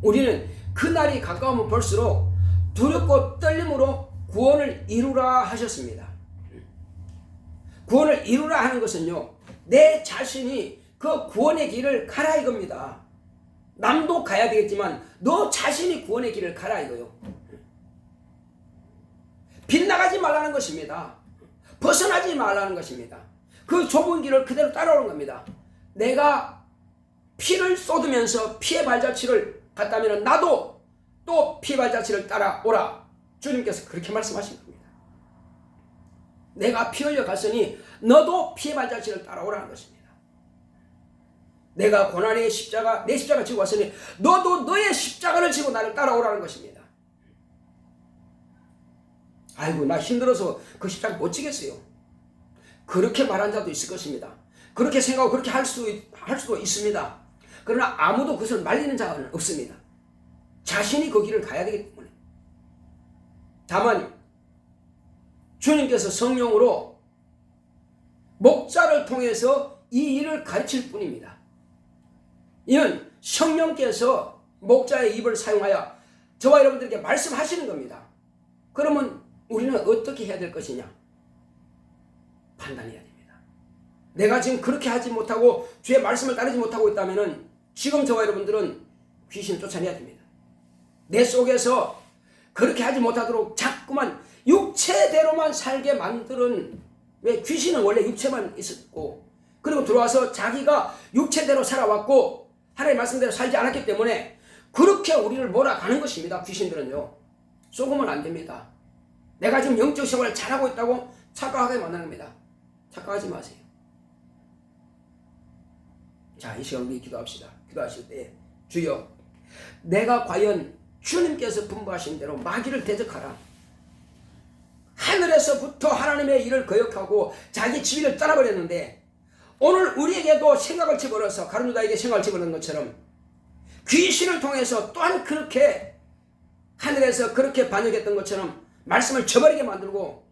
우리는 그날이 가까우면 볼수록 두렵고 떨림으로 구원을 이루라 하셨습니다. 구원을 이루라 하는 것은요, 내 자신이 그 구원의 길을 가라 이겁니다. 남도 가야 되겠지만 너 자신이 구원의 길을 가라 이거요. 빗나가지 말라는 것입니다. 벗어나지 말라는 것입니다. 그 좁은 길을 그대로 따라오는 겁니다. 내가 피를 쏟으면서 피의 발자취를 갔다면 나도 또 피의 발자취를 따라오라. 주님께서 그렇게 말씀하신 겁니다. 내가 피 흘려 갔으니 너도 피의 발자취를 따라오라는 것입니다. 내가 고난의 십자가, 내 십자가 지고 왔으니 너도 너의 십자가를 지고 나를 따라오라는 것입니다. 아이고 나 힘들어서 그 십자가 못 지겠어요. 그렇게 말한 자도 있을 것입니다. 그렇게 생각하고 그렇게 할 수도 있습니다. 그러나 아무도 그것을 말리는 자는 없습니다. 자신이 그 길을 가야 되기 때문에. 다만 주님께서 성령으로 목자를 통해서 이 일을 가르칠 뿐입니다. 이는 성령께서 목자의 입을 사용하여 저와 여러분들에게 말씀하시는 겁니다. 그러면 우리는 어떻게 해야 될 것이냐? 판단해야 됩니다. 내가 지금 그렇게 하지 못하고 주의 말씀을 따르지 못하고 있다면 지금 저와 여러분들은 귀신을 쫓아내야 됩니다. 내 속에서 그렇게 하지 못하도록 자꾸만 육체대로만 살게 만드는, 왜 귀신은 원래 육체만 있었고 그리고 들어와서 자기가 육체대로 살아왔고 하나님의 말씀대로 살지 않았기 때문에 그렇게 우리를 몰아가는 것입니다. 귀신들은요. 쏘으면 안 됩니다. 내가 지금 영적 생활을 잘하고 있다고 착각하게 만드는 겁니다. 착각하지 마세요. 자, 이 시간 우리 기도합시다. 기도하실 때 주여, 내가 과연 주님께서 분부하신 대로 마귀를 대적하라. 하늘에서부터 하나님의 일을 거역하고 자기 지위를 떠나버렸는데 오늘 우리에게도 생각을 집어넣어서 가룟 유다에게 생각을 집어넣은 것처럼 귀신을 통해서 또한 그렇게 하늘에서 그렇게 반역했던 것처럼 말씀을 저버리게 만들고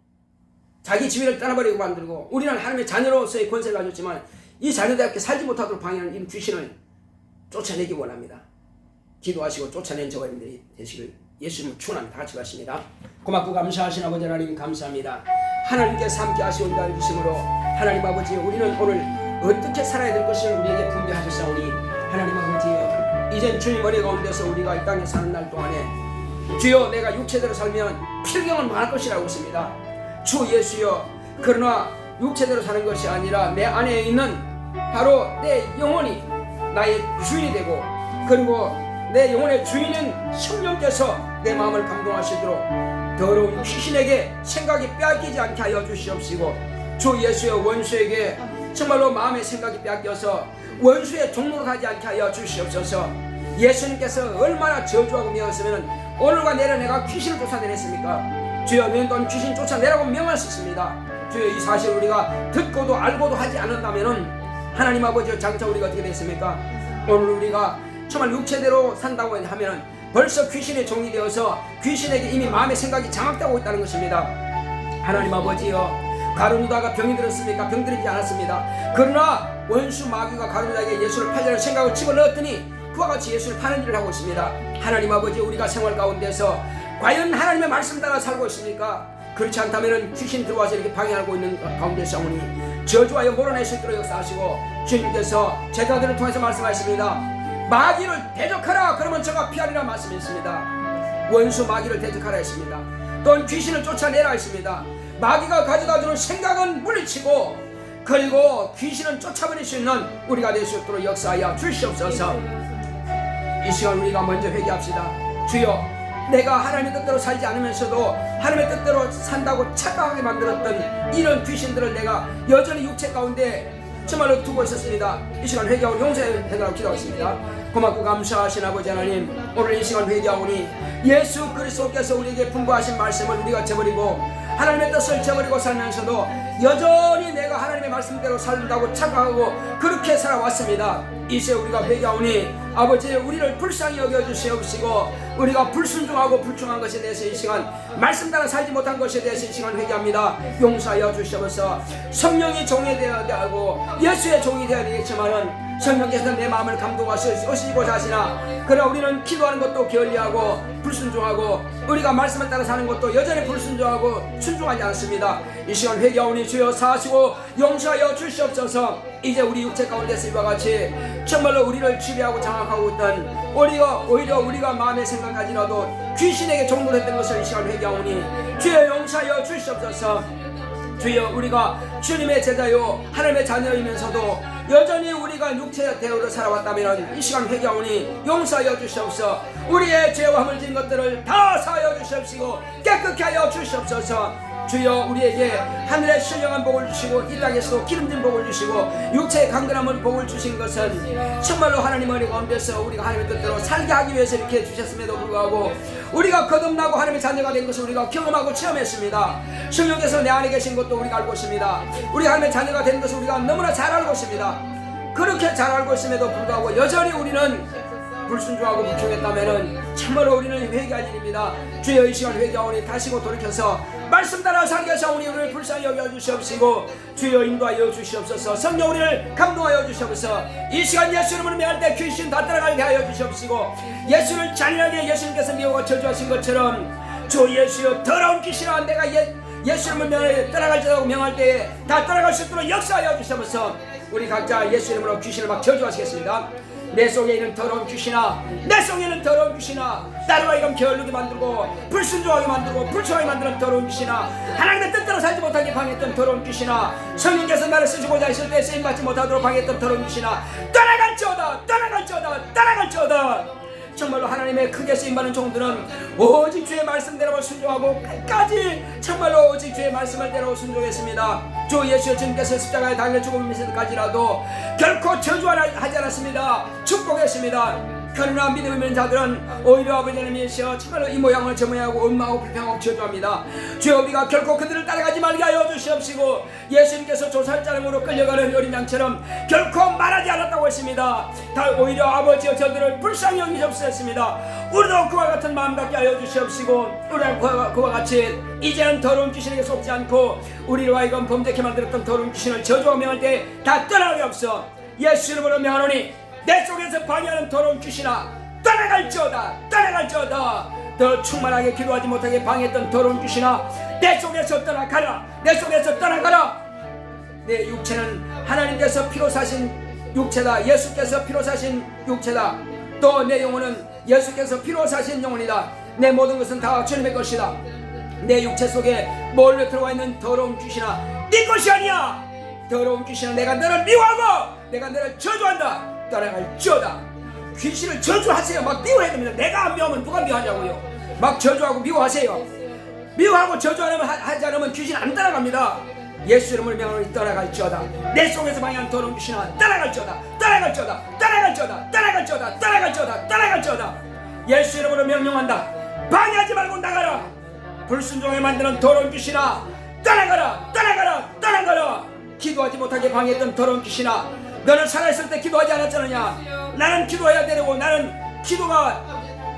자기 지위를 떠나버리고 만들고 우리는 하나님의 자녀로서의 권세를 가졌지만 이 자녀답게 살지 못하도록 방해하는 이 귀신을 쫓아내기 원합니다. 기도하시고 쫓아낸 저와 여러분들이 되시길 예수님을 축원합니다. 다 같이 하십니다. 고맙고 감사하신 아버지 하나님 감사합니다. 하나님께서 함께 하시온다 해주심으로 하나님 아버지, 우리는 오늘 어떻게 살아야 될 것을 우리에게 분배하셨사오니 하나님 아버지, 이젠 주님 머리 가운데서 우리가 이 땅에 사는 날 동안에 주여, 내가 육체대로 살면 필경은 망할 것이라고 했습니다. 주 예수여, 그러나 육체대로 사는 것이 아니라 내 안에 있는 바로 내 영혼이 나의 주인이 되고 그리고 내 영혼의 주인은 성령께서 내 마음을 감동하시도록 더러운 귀신에게 생각이 빼앗기지 않게 하여 주시옵시고, 주 예수의 원수에게 정말로 마음의 생각이 빼앗겨서 원수의 종로로 가지 않게 하여 주시옵소서. 예수님께서 얼마나 저주하고 명하시면 오늘과 내일 내가 귀신을 쫓아내냈습니까? 주여, 너는 또한 귀신 쫓아내라고 명하셨습니다. 주여, 이 사실 우리가 듣고도 알고도 하지 않는다면 하나님 아버지, 장차 우리가 어떻게 됐습니까? 오늘 우리가 정말 육체대로 산다고 하면 벌써 귀신의 종이 되어서 귀신에게 이미 마음의 생각이 장악되고 있다는 것입니다. 하나님 아버지여, 가룟 유다가 병이 들었습니까? 병들지 않았습니다. 그러나 원수 마귀가 가룟 유다에게 예수를 팔려는 생각을 집어넣었더니 그와 같이 예수를 파는 일을 하고 있습니다. 하나님 아버지, 우리가 생활 가운데서 과연 하나님의 말씀 따라 살고 있습니까? 그렇지 않다면 귀신 들어와서 이렇게 방해하고 있는 가운데서 오니 저주하여 몰아낼 수 있도록 역사하시고, 주님께서 제자들을 통해서 말씀하셨습니다. 마귀를 대적하라, 그러면 저가 피하리라 말씀했습니다. 원수 마귀를 대적하라 했습니다. 또한 귀신을 쫓아내라 했습니다. 마귀가 가져다주는 생각은 물리치고 그리고 귀신은 쫓아버릴 수 있는 우리가 될 수 있도록 역사하여 주시옵소서. 이 시간 우리가 먼저 회개합시다. 주여, 내가 하나님의 뜻대로 살지 않으면서도 하나님의 뜻대로 산다고 착각하게 만들었던 이런 귀신들을 내가 여전히 육체 가운데 정말로 두고 있었습니다. 이 시간 회개하고 용서해달라고 기도하겠습니다. 고맙고 감사하신 아버지 하나님, 오늘 이 시간 회개하오니 예수 그리스도께서 우리에게 분부하신 말씀을 우리가 저버리고 하나님의 뜻을 저버리고 살면서도 여전히 내가 하나님의 말씀대로 살다고 착각하고 그렇게 살아왔습니다. 이제 우리가 회개하오니 아버지 우리를 불쌍히 여겨주시옵시고 우리가 불순종하고 불충한 것에 대해서 이 시간 말씀 따라 살지 못한 것에 대해서 이 시간 회개합니다. 용서하여 주시옵소서. 성령이 종이 되어야 하고 예수의 종이 되어야 되겠지만은 성령께서 내 마음을 감동하시고자 하시나 그러나 우리는 기도하는 것도 게을리하고 불순종하고 우리가 말씀을 따라 사는 것도 여전히 불순종하고 순종하지 않습니다. 이 시간 회개하오니 주여 사하시고 용서하여 주시옵소서. 이제 우리 육체 가운데서 이와 같이 정말로 우리를 지배하고 장악하고 있던 오히려 우리가 마음의 생각까지라도 귀신에게 종노했던 것을 이 시간 회개하오니 주여 용서하여 주시옵소서. 주여 우리가 주님의 제자요 하나님의 자녀이면서도 여전히 우리가 육체 대우로 살아왔다면 이 시간 회개하오니 용서하여 주시옵소서. 우리의 죄와 허물 지은 것들을 다 사하여 주시옵시고 깨끗게 하여 주시옵소서. 주여 우리에게 하늘의 신령한 복을 주시고 이 땅에서도 기름진 복을 주시고 육체의 강건함을 복을 주신 것은 정말로 하나님 은혜 가운데서 우리가 하나님의 뜻대로 살게 하기 위해서 이렇게 주셨음에도 불구하고 우리가 거듭나고 하나님의 자녀가 된 것을 우리가 경험하고 체험했습니다. 성령께서 내 안에 계신 것도 우리가 알고 있습니다. 우리가 하나님의 자녀가 된 것을 우리가 너무나 잘 알고 있습니다. 그렇게 잘 알고 있음에도 불구하고 여전히 우리는 불순종하고 불충했다면 참으로 우리는 회개할 일입니다. 주여 이 시간 회개하오니 다시고 돌이켜서 말씀 따라 살게 하사오니 우리를 불쌍히 여겨주시옵시고 주여 인도하여 주시옵소서. 성령 우리를 감동하여 주시옵소서. 이 시간 예수 이름으로 명할 때 귀신 다 따라가게 하여 주시옵시고 예수를 잔인하게 예수님께서 미워하고 저주하신 것처럼 주 예수여 더러운 귀신아 내가 예수 이름으로 따라갈지라고 명할 때에 다 따라갈 수 있도록 역사하여 주시옵소서. 우리 각자 예수 이름으로 귀신을 막 저주하시겠습니다. 내 속에 있는 더러운 귀신아 내 속에 있는 더러운 귀신아 나를 하여금 게을르게 만들고 불순종하게 만들고 불충하게 만드는 더러운 귀신아 하나님의 뜻대로 살지 못하게 방해했던 더러운 귀신아 성령께서 나를 쓰시고자 하실 때 쓰임받지 못하도록 방해했던 더러운 귀신아 떠나갈지어다 떠나갈지어다 떠나갈지어다. 정말로 하나님의 크게 쓰임받는 종들은 오직 주의 말씀대로 순종하고 끝까지 정말로 오직 주의 말씀을 대로 순종했습니다. 주 예수 주님께서 십자가에 달려 죽음이면서까지라도 결코 저주하지 않았습니다. 축복했습니다. 그러나 믿음 있는 자들은 오히려 아버지 하나님이시여 정말로 이 모양을 저 모양하고 원망하고 불평하고 저주합니다. 주여 우리가 결코 그들을 따라가지 말게 하여 주시옵시고 예수님께서 조살자름으로 끌려가는 어린 양처럼 결코 말하지 않았다고 했습니다. 다 오히려 아버지여 저들을 불쌍히 여기시옵소서 했습니다. 우리도 그와 같은 마음 갖게 하여 주시옵시고 우리가 그와 같이 이제는 더러운 귀신에게 속지 않고 우리로 하여금 범죄케 만들었던 더러운 귀신을 저주하고 명할 때 다 떠나게 없어 예수 이름으로 명하노니 내 속에서 방해하는 더러운 귀신아 떠나갈지어다 떠나갈지어다. 더 충만하게 기도하지 못하게 방해했던 더러운 귀신아 내 속에서 떠나가라 내 속에서 떠나가라. 내 육체는 하나님께서 피로 사신 육체다. 예수께서 피로 사신 육체다. 또 내 영혼은 예수께서 피로 사신 영혼이다. 내 모든 것은 다 주님의 것이다. 내 육체 속에 몰려 들어와 있는 더러운 귀신아 네 것이 아니야. 더러운 귀신아 내가 너를 미워하고 내가 너를 저주한다. 떠나갈지어다. 귀신을 저주하세요. 막 미워해야 됩니다. 내가 안 미워하면 누가 미워하냐고요. 막 저주하고 미워하세요. 미워하고 하지 않으면 귀신 안 따라갑니다. 예수 이름을 명하노니 떠나갈지어다. 내 속에서 방해한 더러운 귀신아 떠나갈지어다 떠나갈지어다 떠나갈지어다 떠나갈지어다 떠나갈지어다 떠나갈지어다. 예수 이름으로 명령한다. 방해하지 말고 나가라. 불순종에 만드는 더러운 귀신아 떠나가라 떠나가라 떠나가라. 기도하지 못하게 방해했던 더러운 귀신아 너는 살아있을 때 기도하지 않았잖느냐. 나는 기도해야 되고 나는 기도가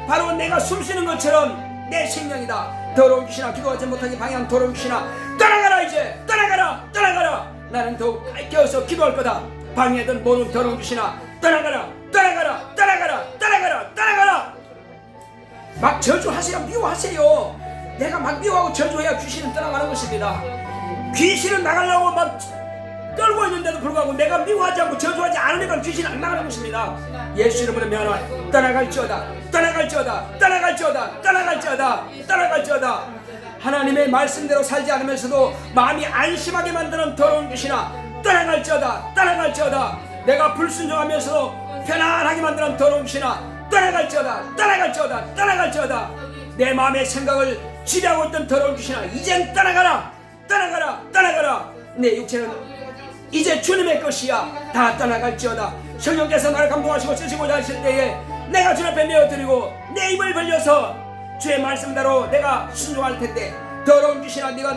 바로 내가 숨쉬는 것처럼 내 생명이다. 더러운 귀신아 기도하지 못하게 방해한 더러운 귀신아 떠나가라. 이제 떠나가라 떠나가라. 나는 더욱 깨어서 기도할 거다. 방해하던 모든 더러운 귀신아 떠나가라 떠나가라 떠나가라 떠나가라 떠나가라. 막 저주하세요. 미워하세요. 내가 막 미워하고 저주해야 귀신은 떠나가는 것입니다. 귀신은 나가려고 막 떨고 있는데도 불구하고 내가 미워하지 않고 저주하지 않으니까 귀신은 안 나가는 것입니다. 예수 이름으로 명하노니 떠나갈지어다 떠나갈지어다 떠나갈지어다 떠나갈지어다 떠나갈지어다. 하나님의 말씀대로 살지 않으면서도 마음이 안심하게 만드는 더러운 귀신아 떠나갈지어다 떠나갈지어다. 내가 불순종하면서도 편안하게 만드는 더러운 귀신아 떠나갈지어다 떠나갈지어다 떠나갈지어다. 내 마음의 생각을 지배하고 있던 더러운 귀신아 이젠 떠나가라 떠나가라 떠나가라. 내 육체는 이제 주님의 것이야. 다 떠나갈지어다. 성령께서 나를 감동하시고 쓰시고자 하실 때에 내가 주 앞에 메어드리고 내 입을 벌려서 주의 말씀대로 내가 순종할 텐데 더러운 귀신아 네가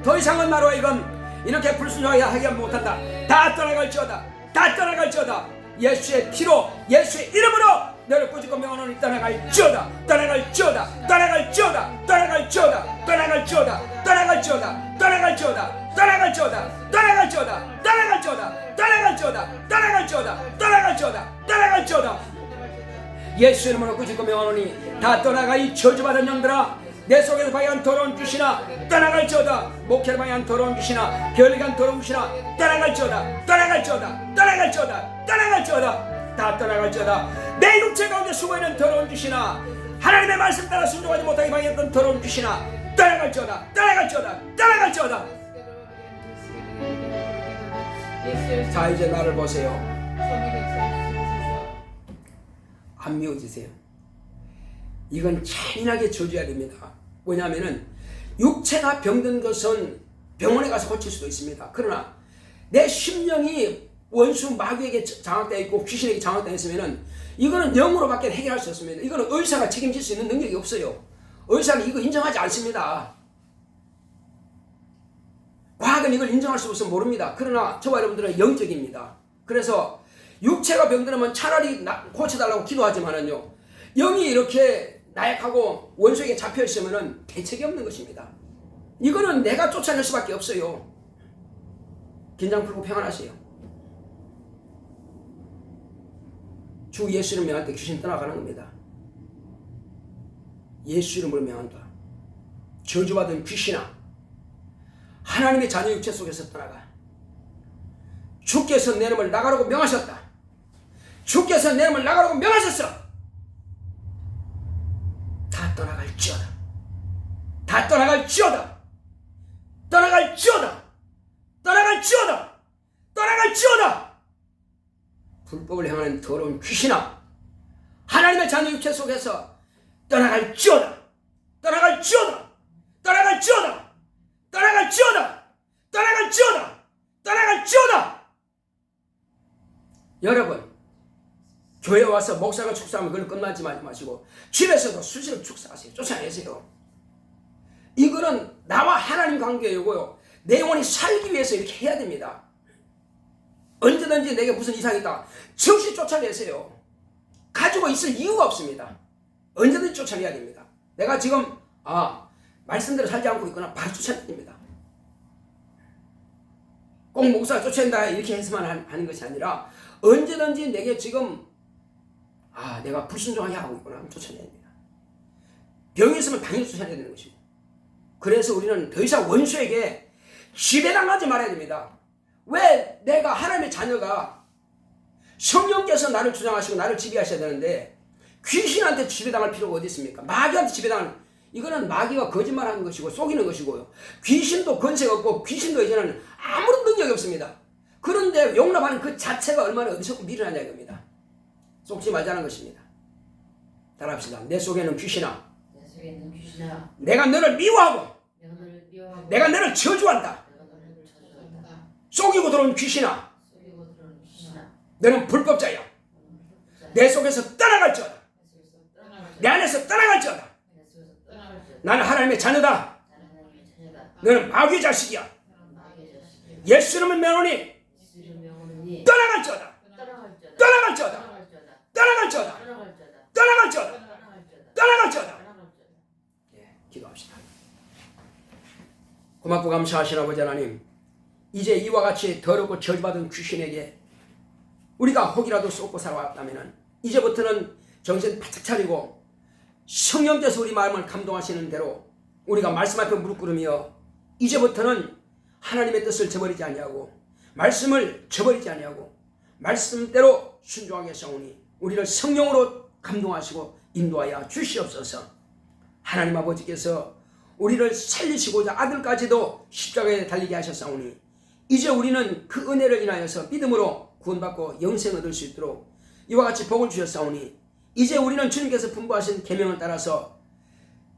더 이상은 나로 하여금 이렇게 불순종하게 하게 못한다. 다 떠나갈지어다. 다 떠나갈지어다. 예수의 피로 예수의 이름으로 너를 꾸짖고 명하노니 떠나갈지어다. 떠나갈지어다. 떠나갈지어다. 떠나갈지어다. 떠나갈지어다. 떠나갈지어다. 떠나갈지어다. 떠나갈지어다. 떠나갈지어다. 떠나갈지어다. 떠나갈지어다. 떠나갈지어다. 떠나갈지어다. 떠나갈지어다. 예수 이름으로 꾸짖고 명하노니 다 떠나가 이 저주받은 영들아. 내 속에서 방향 더러운 귀신아 떠나갈지어다. 목회를 방향 더러운 귀신아 별간 더러운 귀신아 떠나갈지어다. 떠나갈지어다. 떠나갈지어다. 떠나갈지어다. 다 떠나갈지어다. 내 육체 가운데 숨어있는 더러운 귀신아 하나님의 말씀 따라 순종하지 못하게 방해했던 더러운 귀신아 떠나갈지어다. 떠나갈지어다. 떠나갈지어다. 자 이제 나를 보세요. 안 미워지세요. 이건 잔인하게 저주해야 됩니다. 왜냐하면 육체가 병든 것은 병원에 가서 고칠 수도 있습니다. 그러나 내 심령이 원수 마귀에게 장악되어 있고 귀신에게 장악되어 있으면 이거는 영으로밖에 해결할 수 없습니다. 이거는 의사가 책임질 수 있는 능력이 없어요. 의사는 이거 인정하지 않습니다. 과학은 이걸 인정할 수 없어서 모릅니다. 그러나 저와 여러분들은 영적입니다. 그래서 육체가 병들면 차라리 고쳐달라고 기도하지만은요, 영이 이렇게 나약하고 원수에게 잡혀있으면 대책이 없는 것입니다. 이거는 내가 쫓아낼 수밖에 없어요. 긴장 풀고 평안하세요. 주 예수 이름 명할 때 귀신 떠나가는 겁니다. 예수 이름으로 명한다. 저주받은 귀신아 하나님의 자녀 육체 속에서 떠나가. 주께서 내 이름을 나가라고 명하셨다. 주께서 내 이름을 나가라고 명하셨어. 다 떠나갈지어다. 다 떠나갈지어다. 떠나갈지어다. 떠나갈지어다. 떠나갈지어다. 불법을 행하는 더러운 귀신아 하나님의 자녀 육체 속에서 떠나갈지어다. 떠나갈지어다. 떠나갈지어다. 떠나갈지어다. 떠나갈지어다. 떠나갈지어다. 여러분 교회 와서 목사가 축사하면 그걸 끝나지 마시고 집에서도 수시로 축사하세요. 쫓아내세요. 이거는 나와 하나님 관계이고요. 내 영혼이 살기 위해서 이렇게 해야 됩니다. 언제든지 내게 무슨 이상이 있다. 즉시 쫓아내세요. 가지고 있을 이유가 없습니다. 언제든지 쫓아내야 됩니다. 내가 지금 말씀대로 살지 않고 있거나 바로 쫓아내야 됩니다. 꼭 목사가 쫓아낸다 이렇게 해서만 하는 것이 아니라 언제든지 내게 지금 내가 불순종하게 하고 있구나 하면 쫓아내야 됩니다. 병이 있으면 당연히 쫓아내야 되는 것이고 그래서 우리는 더 이상 원수에게 지배당하지 말아야 됩니다. 왜 내가 하나님의 자녀가 성령께서 나를 주장하시고 나를 지배하셔야 되는데 귀신한테 지배당할 필요가 어디 있습니까? 마귀한테 지배당하는 이거는 마귀가 거짓말하는 것이고 속이는 것이고요. 귀신도 권세가 없고 귀신도 이제는 아무런 능력이 없습니다. 그런데 용납하는 그 자체가 얼마나 어디서 미련하냐 이겁니다. 속지 말자는 것입니다. 따라합시다. 내 속에는 귀신아. 내가 너를 미워하고 내가 너를 저주한다. 속이고 들어온 귀신아. 너는 불법자야. 내 속에서 떠나갈지어다. 내 안에서 떠나갈지어다. 나는 하나님의 자녀다. 너는 마귀의 자식이야. 예수 이름을 명하노니 떠나갈지어다. 떠나갈지어다. 떠나갈지어다. 떠나갈지어다. 떠나갈지어다. 기도합시다. 고맙고 감사하신 아버지 하나님, 이제 이와 같이 더럽고 저주받은 귀신에게 우리가 혹이라도 쏟고 살아왔다면 이제부터는 정신 바짝 차리고 성령께서 우리 마음을 감동하시는 대로 우리가 말씀 앞에 무릎 꿇으며 이제부터는 하나님의 뜻을 저버리지 아니하고 말씀을 저버리지 아니하고 말씀대로 순종하게 하오니 우리를 성령으로 감동하시고 인도하여 주시옵소서. 하나님 아버지께서 우리를 살리시고자 아들까지도 십자가에 달리게 하셨사오니 이제 우리는 그 은혜를 인하여서 믿음으로 구원받고 영생을 얻을 수 있도록 이와 같이 복을 주셨사오니 이제 우리는 주님께서 분부하신 계명을 따라서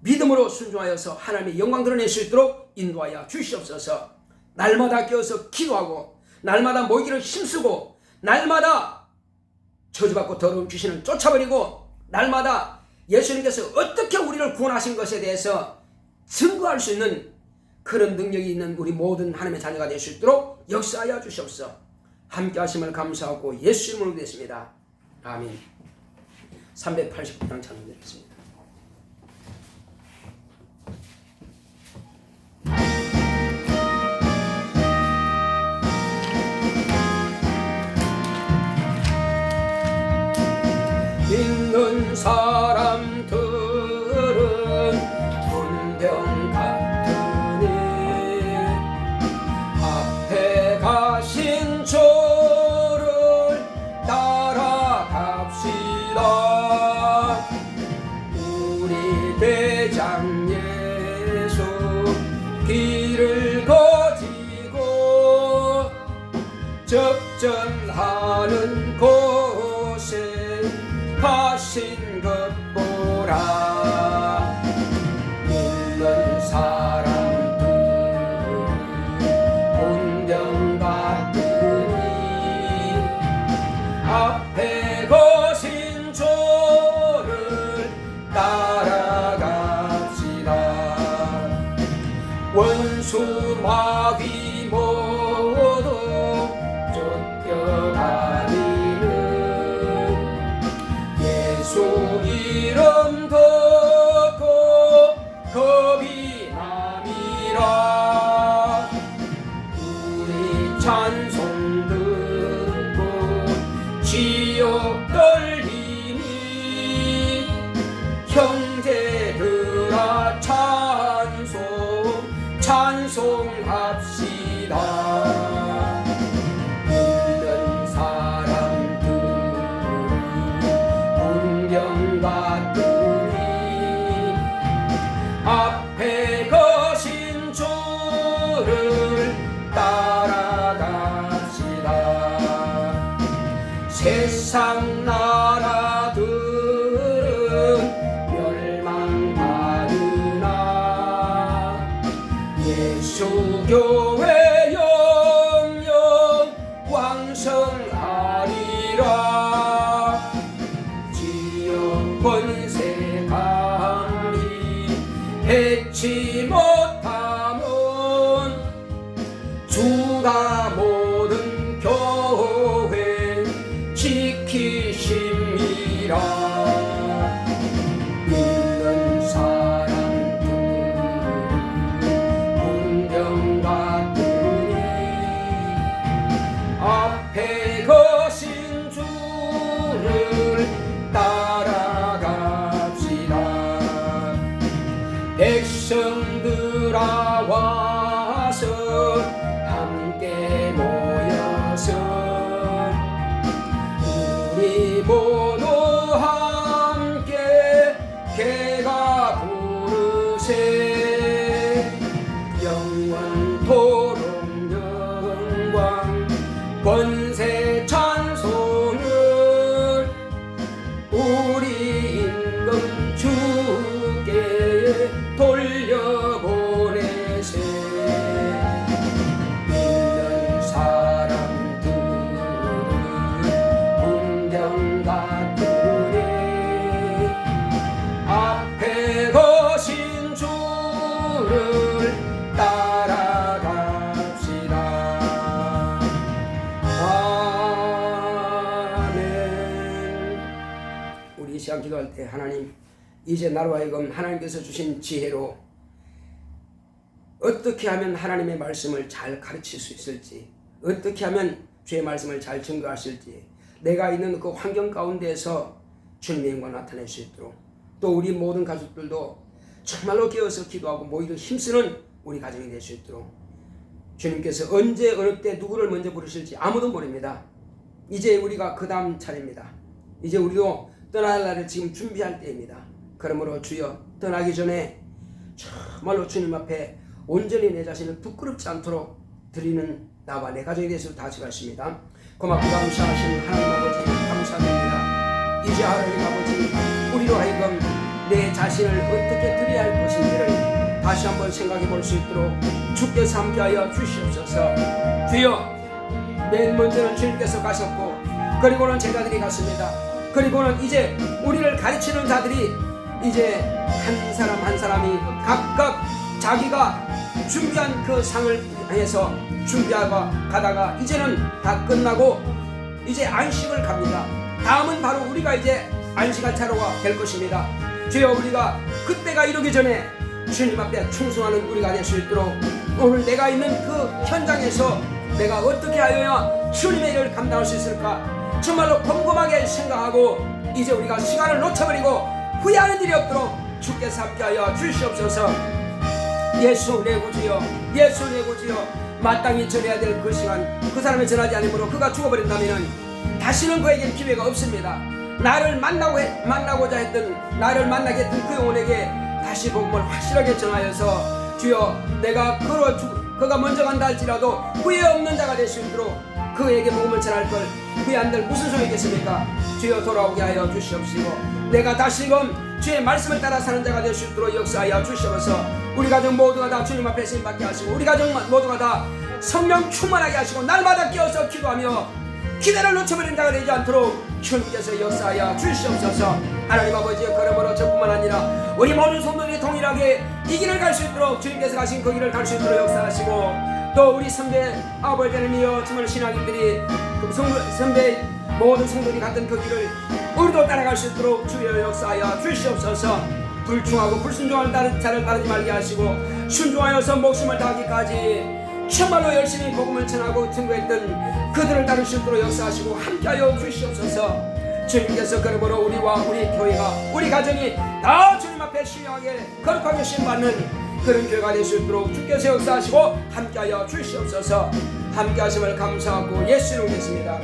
믿음으로 순종하여서 하나님의 영광 드러낼 수 있도록 인도하여 주시옵소서. 날마다 깨어서 기도하고 날마다 모이기를 힘쓰고 날마다 저주받고 더러운 귀신을 쫓아버리고 날마다 예수님께서 어떻게 우리를 구원하신 것에 대해서 증거할 수 있는 그런 능력이 있는 우리 모든 하나님의 자녀가 될 수 있도록 역사하여 주시옵소서. 함께 하심을 감사하고 예수 이름으로 기도했습니다. 아멘. 389장 찬송 드리겠습니다. 믿는 사람들은 군병 같으니 앞에 가신 저를 따라갑시다. 우리 대장 예수 길을 거지고 접전하는 곳에 가신 것 보라. 믿는 사람들 본병 같으니 앞에 거신 저를 따라갑시다. 원수 마귀 모두 쫓겨가니 예수 이름 듣고 겁이 남이라. 우리 찬송 듣고 지옥 떨리니 형제들아 찬송합시다. 앞에 거신 주를 따라갑시다. 세상 나라들은 멸망하느나 예수 교회 영영 왕성하리라. 지역 권세 감히 해치 못하면 주가 모든 교회 지키심이라. 믿는 사람들 문병 같으니 앞에 거신 주를 따라갑시다. 백성들아 와서 함께 모여서 우리 모두 함께 개가 부르세. 영원토록 영광 권세 찬송을 우리 임금 주께 돌려보내세. 믿는 사람들은 문병 같으니 앞에 거신 주를 따라갑시다. 아멘. 우리 이 시간 기도할 때 하나님, 이제 나로 하여금 하나님께서 주신 지혜로 어떻게 하면 하나님의 말씀을 잘 가르칠 수 있을지, 어떻게 하면 주의 말씀을 잘 증거하실지, 내가 있는 그 환경 가운데에서 주님의 영광 나타낼 수 있도록, 또 우리 모든 가족들도 정말로 깨어서 기도하고 모이도 힘쓰는 우리 가정이 될 수 있도록, 주님께서 언제 어느 때 누구를 먼저 부르실지 아무도 모릅니다. 이제 우리가 그 다음 차례입니다. 이제 우리도 떠날 날을 지금 준비할 때입니다. 그러므로 주여, 떠나기 전에 정말로 주님 앞에 온전히 내 자신을 부끄럽지 않도록 드리는 나와 내 가정에 대해서 다시 가십니다. 고맙고 감사하신 하나님 아버지 감사드립니다. 이제 하나님 아버지, 우리로 하여금 내 자신을 어떻게 드려야 할 것인지를 다시 한번 생각해 볼 수 있도록 주께서 함께하여 주시옵소서. 주여, 맨 먼저는 주님께서 가셨고, 그리고는 제자들이 갔습니다. 그리고는 이제 우리를 가르치는 자들이 이제 한 사람 한 사람이 각각 자기가 준비한 그 상을 향해서 준비하고 가다가 이제는 다 끝나고 이제 안식을 갑니다. 다음은 바로 우리가 이제 안식할 차로가 될 것입니다. 주여, 우리가 그때가 이르기 전에 주님 앞에 충성하는 우리가 될 수 있도록 오늘 내가 있는 그 현장에서 내가 어떻게 하여야 주님의 일을 감당할 수 있을까 정말로 곰곰하게 생각하고 이제 우리가 시간을 놓쳐버리고 후회하는 일이 없도록 주께서 함께하여 주시옵소서. 예수 내 구주여, 예수 내 구주여. 마땅히 전해야 될 그 시간 그 사람이 전하지 않으므로 그가 죽어버린다면 다시는 그에게 기회가 없습니다. 나를 만나고자 했던, 나를 만나게 했던 그 영혼에게 다시 복음을 확실하게 전하여서 주여, 내가 그가 먼저 간다 할지라도 후회 없는 자가 될 수 있도록 그에게 복음을 전할 걸 후회한들 무슨 소용이겠습니까? 주여, 돌아오게 하여 주시옵시고 내가 다시금 주의 말씀을 따라 사는 자가 될 수 있도록 역사하여 주시옵소서. 우리 가정 모두가 다 주님 앞에 쓰임받게 하시고 우리 가정 모두가 다 성령 충만하게 하시고 날마다 깨어서 기도하며 기회를 놓쳐버리는 자가 되지 않도록 주님께서 역사하여 주시옵소서. 하나님 아버지의 걸음으로 저뿐만 아니라 우리 모든 성도들이 동일하게 이 길을 갈 수 있도록 주님께서 가신 그 길을 갈 수 있도록 역사하시고 또 우리 선배 아버지 하나님이여 정말 신앙인들이 그 선배 모든 성도들이 갔던 그 길을 우리도 따라갈 수 있도록 주여 역사하여 주시옵소서. 불충하고 불순종하는 자를 따르지 말게 하시고 순종하여서 목숨을 다하기까지 정말로 열심히 복음을 전하고 증거했던 그들을 따를 수 있도록 역사하시고 함께하여 주시옵소서. 주님께서 그러므로 우리와 우리 교회가 우리 가정이 다 주님 앞에 신령하게 거룩하게 신받는 그런 교회가 될 수 있도록 주께서 역사하시고 함께하여 주시옵소서. 함께하심을 감사하고 예수 이름으로 믿습니다.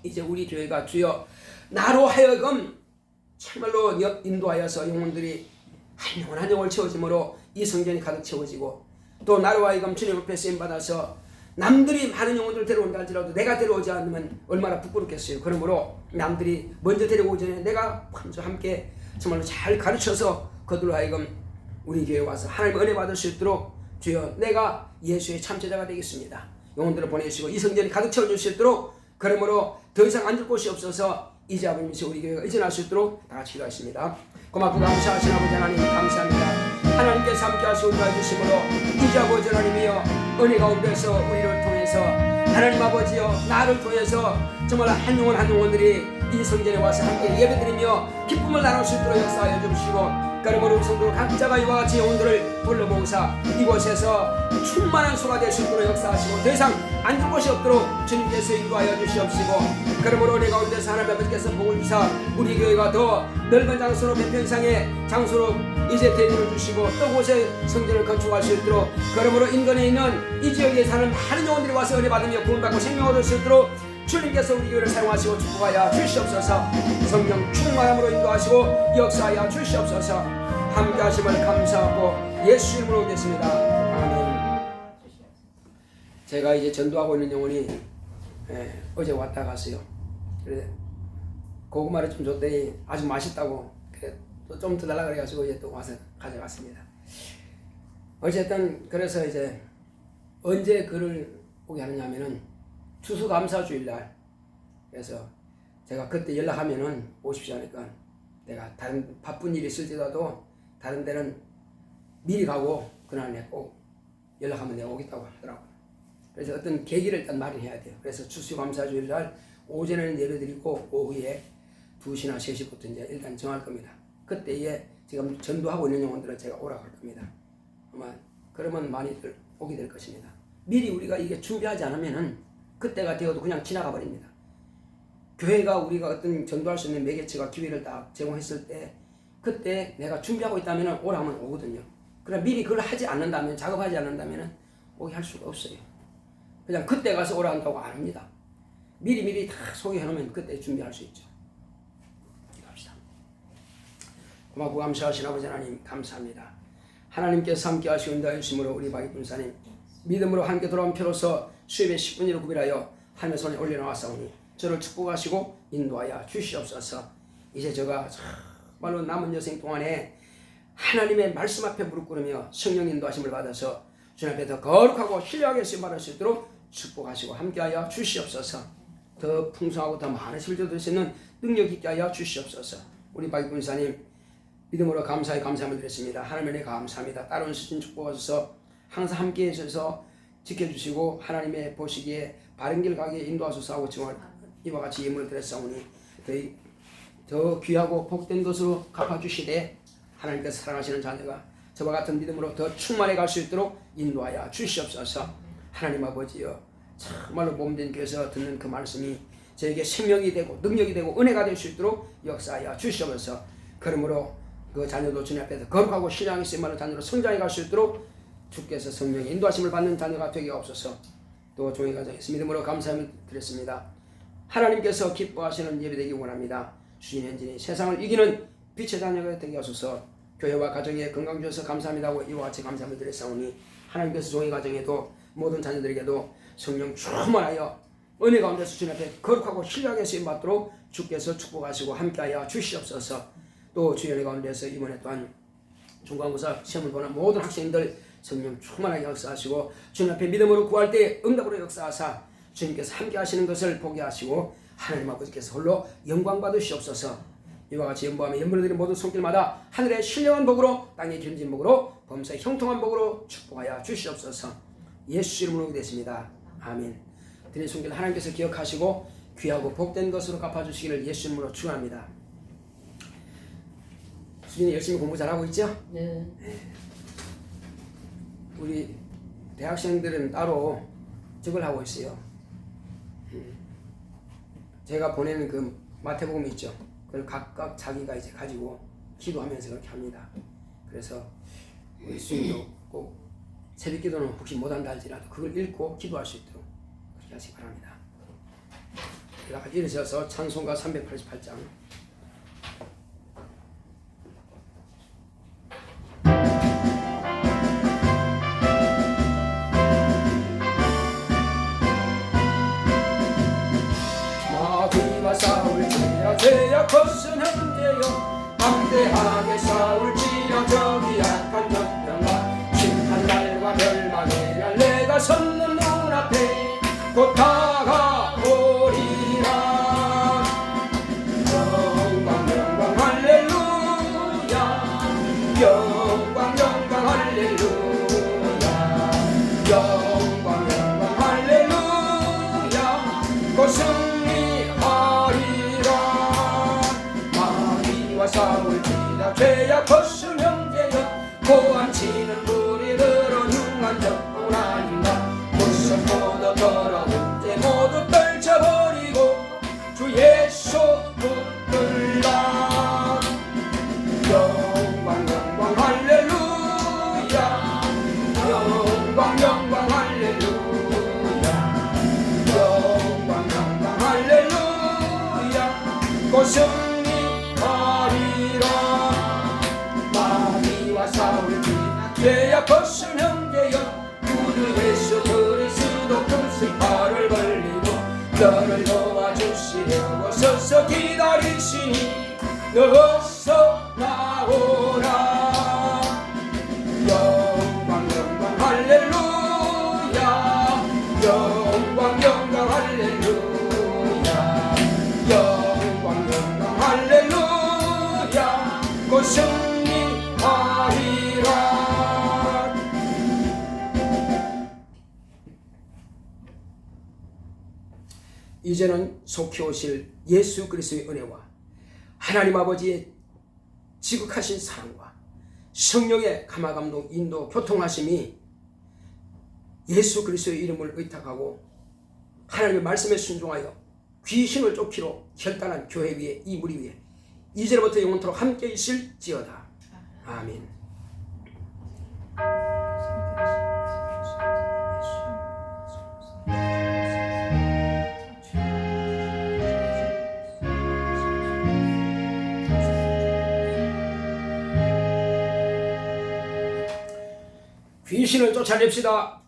이제 우리 교회가 주여 나로 하여금 참말로 인도하여서 영혼들이 한 영혼 한 영혼을 채워짐으로 이 성전이 가득 채워지고 또 나로 하여금 주님 앞에 쓰임받아서 남들이 많은 영혼들을 데려온다 할지라도 내가 데려오지 않으면 얼마나 부끄럽겠어요. 그러므로 남들이 먼저 데려오기 전에 내가 먼저 함께 정말로 잘 가르쳐서 그들로 하여금 우리 교회에 와서 하나님의 은혜 받을 수 있도록 주여 내가 예수의 참제자가 되겠습니다. 영혼들을 보내주시고 이 성전이 가득 채워줄 수 있도록 그러므로 더 이상 앉을 곳이 없어서 이제 아버님께서 우리 교회가 이전할 수 있도록 다 같이 기도하십니다. 고맙고 감사하신 아버지 하나님 감사합니다. 하나님께서 함께 하시고 도와주심으로 이제 아버지 하나님이여 은혜 가운데서 우리를 통해서 하나님 아버지여 나를 통해서 정말 한 영혼 한 영혼들이 이 성전에 와서 함께 예배드리며 기쁨을 나눌 수 있도록 역사하여 주시고 그러므로 우리 성도 각자가 이와 같이 영혼들을 불러 모으사 이곳에서 충만한 수가 될 수 있도록 역사하시고 더 이상 앉을 곳이 없도록 주님께서 인도하여 주시옵시고 그러므로 우리 가운데서 하나님 아버지께서 복을 주사 우리 교회가 더 넓은 장소로 배편 이상의 장소로 이제 대접을 주시고 또 곳에 성전을 건축할 수 있도록 그러므로 인근에 있는 이 지역에 사는 많은 영혼들이 와서 은혜 받으며 구원받고 생명을 얻을 수 있도록 주님께서 우리 교회를 사용하시고 축복하여 주시옵소서. 성령 충만함으로 인도하시고 역사하여 주시옵소서. 함께하심을 감사하고 예수 이름으로 오겠습니다. 아멘. 제가 이제 전도하고 있는 영혼이 어제 왔다 갔어요. 그래 고구마를 좀 줬더니 아주 맛있다고 좀 더 달라 그래가지고 이제 또 와서 가져갔습니다. 어쨌든 그래서 이제 언제 글을 오게 하느냐면은 추수감사주일날 그래서 제가 그때 연락하면은 오십시오 하니까 내가 다른 바쁜 일이 있을지라도 다른 데는 미리 가고 그날 내가 꼭 연락하면 내가 오겠다고 하더라고요. 그래서 어떤 계기를 일단 마련해야 돼요. 그래서 추수감사주일날 오전에는 예배드리고 오후에 2시나 3시부터 이제 일단 정할 겁니다. 그때에 지금 전도하고 있는 영혼들은 제가 오라고 할 겁니다. 아마 그러면 많이들 오게 될 것입니다. 미리 우리가 이게 준비하지 않으면은 그때가 되어도 그냥 지나가 버립니다. 교회가 우리가 어떤 전도할 수 있는 매개체가 기회를 딱 제공했을 때 그때 내가 준비하고 있다면 오라면 오거든요. 그러나 미리 그걸 하지 않는다면 작업하지 않는다면 오게 할 수가 없어요. 그냥 그때 가서 오라 한다고 안 합니다. 미리 다 소개해 놓으면 그때 준비할 수 있죠. 기도합시다. 고맙고 감사하신 아버지 하나님 감사합니다. 하나님께서 함께 하시고 인도하심으로 우리 박익 군사님 믿음으로 함께 돌아온 표로서 수입의 10분위로 구별하여 하늘의 손에 올려놓았사오니 저를 축복하시고 인도하여 주시옵소서. 이제 저가 정말로 남은 여생 동안에 하나님의 말씀 앞에 무릎 꿇으며 성령 인도하심을 받아서 주님 앞에 더 거룩하고 신뢰하게 쓰임받을 수 있도록 축복하시고 함께하여 주시옵소서. 더 풍성하고 더 많은 실조 될 수 있는 능력 있게 하여 주시옵소서. 우리 박익 군사님 믿음으로 감사의 감사함을 드렸습니다. 하나님의 감사합니다. 따로운 수준 축복하셔서 항상 함께 해주셔서 지켜주시고 하나님의 보시기에 바른 길 가게 인도하소서 지금 이와 같이 예물을 드렸사오니 더 귀하고 복된 것으로 갚아주시되 하나님께서 사랑하시는 자녀가 저와 같은 믿음으로 더 충만해 갈 수 있도록 인도하여 주시옵소서. 하나님 아버지여, 정말로 몸된 교회에서 듣는 그 말씀이 저에게 생명이 되고 능력이 되고 은혜가 될 수 있도록 역사하여 주시옵소서. 그러므로 그 자녀도 주님 앞에서 거룩하고 신앙이 쓰임받는 자녀로 성장해 갈 수 있도록 주께서 성령의 인도하심을 받는 자녀가 되게 없소서. 또 종의 가정에서 믿음으로 감사함을 드렸습니다. 하나님께서 기뻐하시는 예배되기 원합니다. 주인 엔진이 세상을 이기는 빛의 자녀가 되게 하소서. 교회와 가정에 건강 주셔서 감사합니다고 이와 같이 감사함을 드렸사오니 하나님께서 종의 가정에도 모든 자녀들에게도 성령 충만하여 은혜 가운데서 주님 앞에 거룩하고 신령하게 쓰임받도록 주께서 축복하시고 함께하여 주시옵소서. 또 주의 은혜 가운데서 이번에 또한 중간고사 시험을 보는 모든 학생들 성령 충만하게 역사하시고 주님 앞에 믿음으로 구할 때 응답으로 역사하사 주님께서 함께 하시는 것을 보게 하시고 하나님 아버지께서 홀로 영광 받으시옵소서. 이와 같이 연보하며 연보를 드린 모든 손길마다 하늘의 신령한 복으로 땅의 기름진 복으로 범사의 형통한 복으로 축복하여 주시옵소서. 예수 이름으로 기도했습니다. 아멘. 드린 손길 하나님께서 기억하시고 귀하고 복된 것으로 갚아주시기를 예수 이름으로 축원합니다. 수진이 열심히 공부 잘하고 있죠? 네. 우리 대학생들은 따로 저걸 하고 있어요. 제가 보내는 그 마태복음 있죠. 그걸 각각 자기가 이제 가지고 기도하면서 그렇게 합니다. 그래서 우리 수인도 꼭 새벽 기도는 혹시 못한다 할지라도 그걸 읽고 기도할 수 있도록 그렇게 하시기 바랍니다. 같이 일으셔서 찬송가 388장. 싸울지라 죄악 벗은 형제여 담대하게 싸울지라 저기 약한 적병과 심한 날과 멸망의 날 내가 섰는 눈앞에 곧 다가오리라. 영광 영광 할렐루야 영광 영광 할렐루야 영광 영광 할렐루야 고승 싸울지라 죄악 벗은 형제여 고함치는 무리들어 흉한 적뿐 아닌가 무슨 모두 더러운 죄 모두 떨쳐버리고 주 예수 붙들라. 영광 영광 할렐루야 영광 영광 할렐루야 영광 영광 할렐루야 고승 죄악 벗은 형제여 구주 예수 그리스도 금슬파를 벌리고 너를 도와주시려고 서서 기다리시니 어서 나오라. 영광 영광 할렐루야 영광 영광 할렐루야 영광 영광 할렐루야 곧 승리하리라. 이제는 속히 오실 예수 그리스도의 은혜와 하나님 아버지의 지극하신 사랑과 성령의 감화감동 인도 교통하심이 예수 그리스도의 이름을 의탁하고 하나님의 말씀에 순종하여 귀신을 쫓기로 결단한 교회 위에 이 무리 위에 이제로부터 영원토록 함께 있을지어다. 아멘. 귀신을 쫓아냅시다.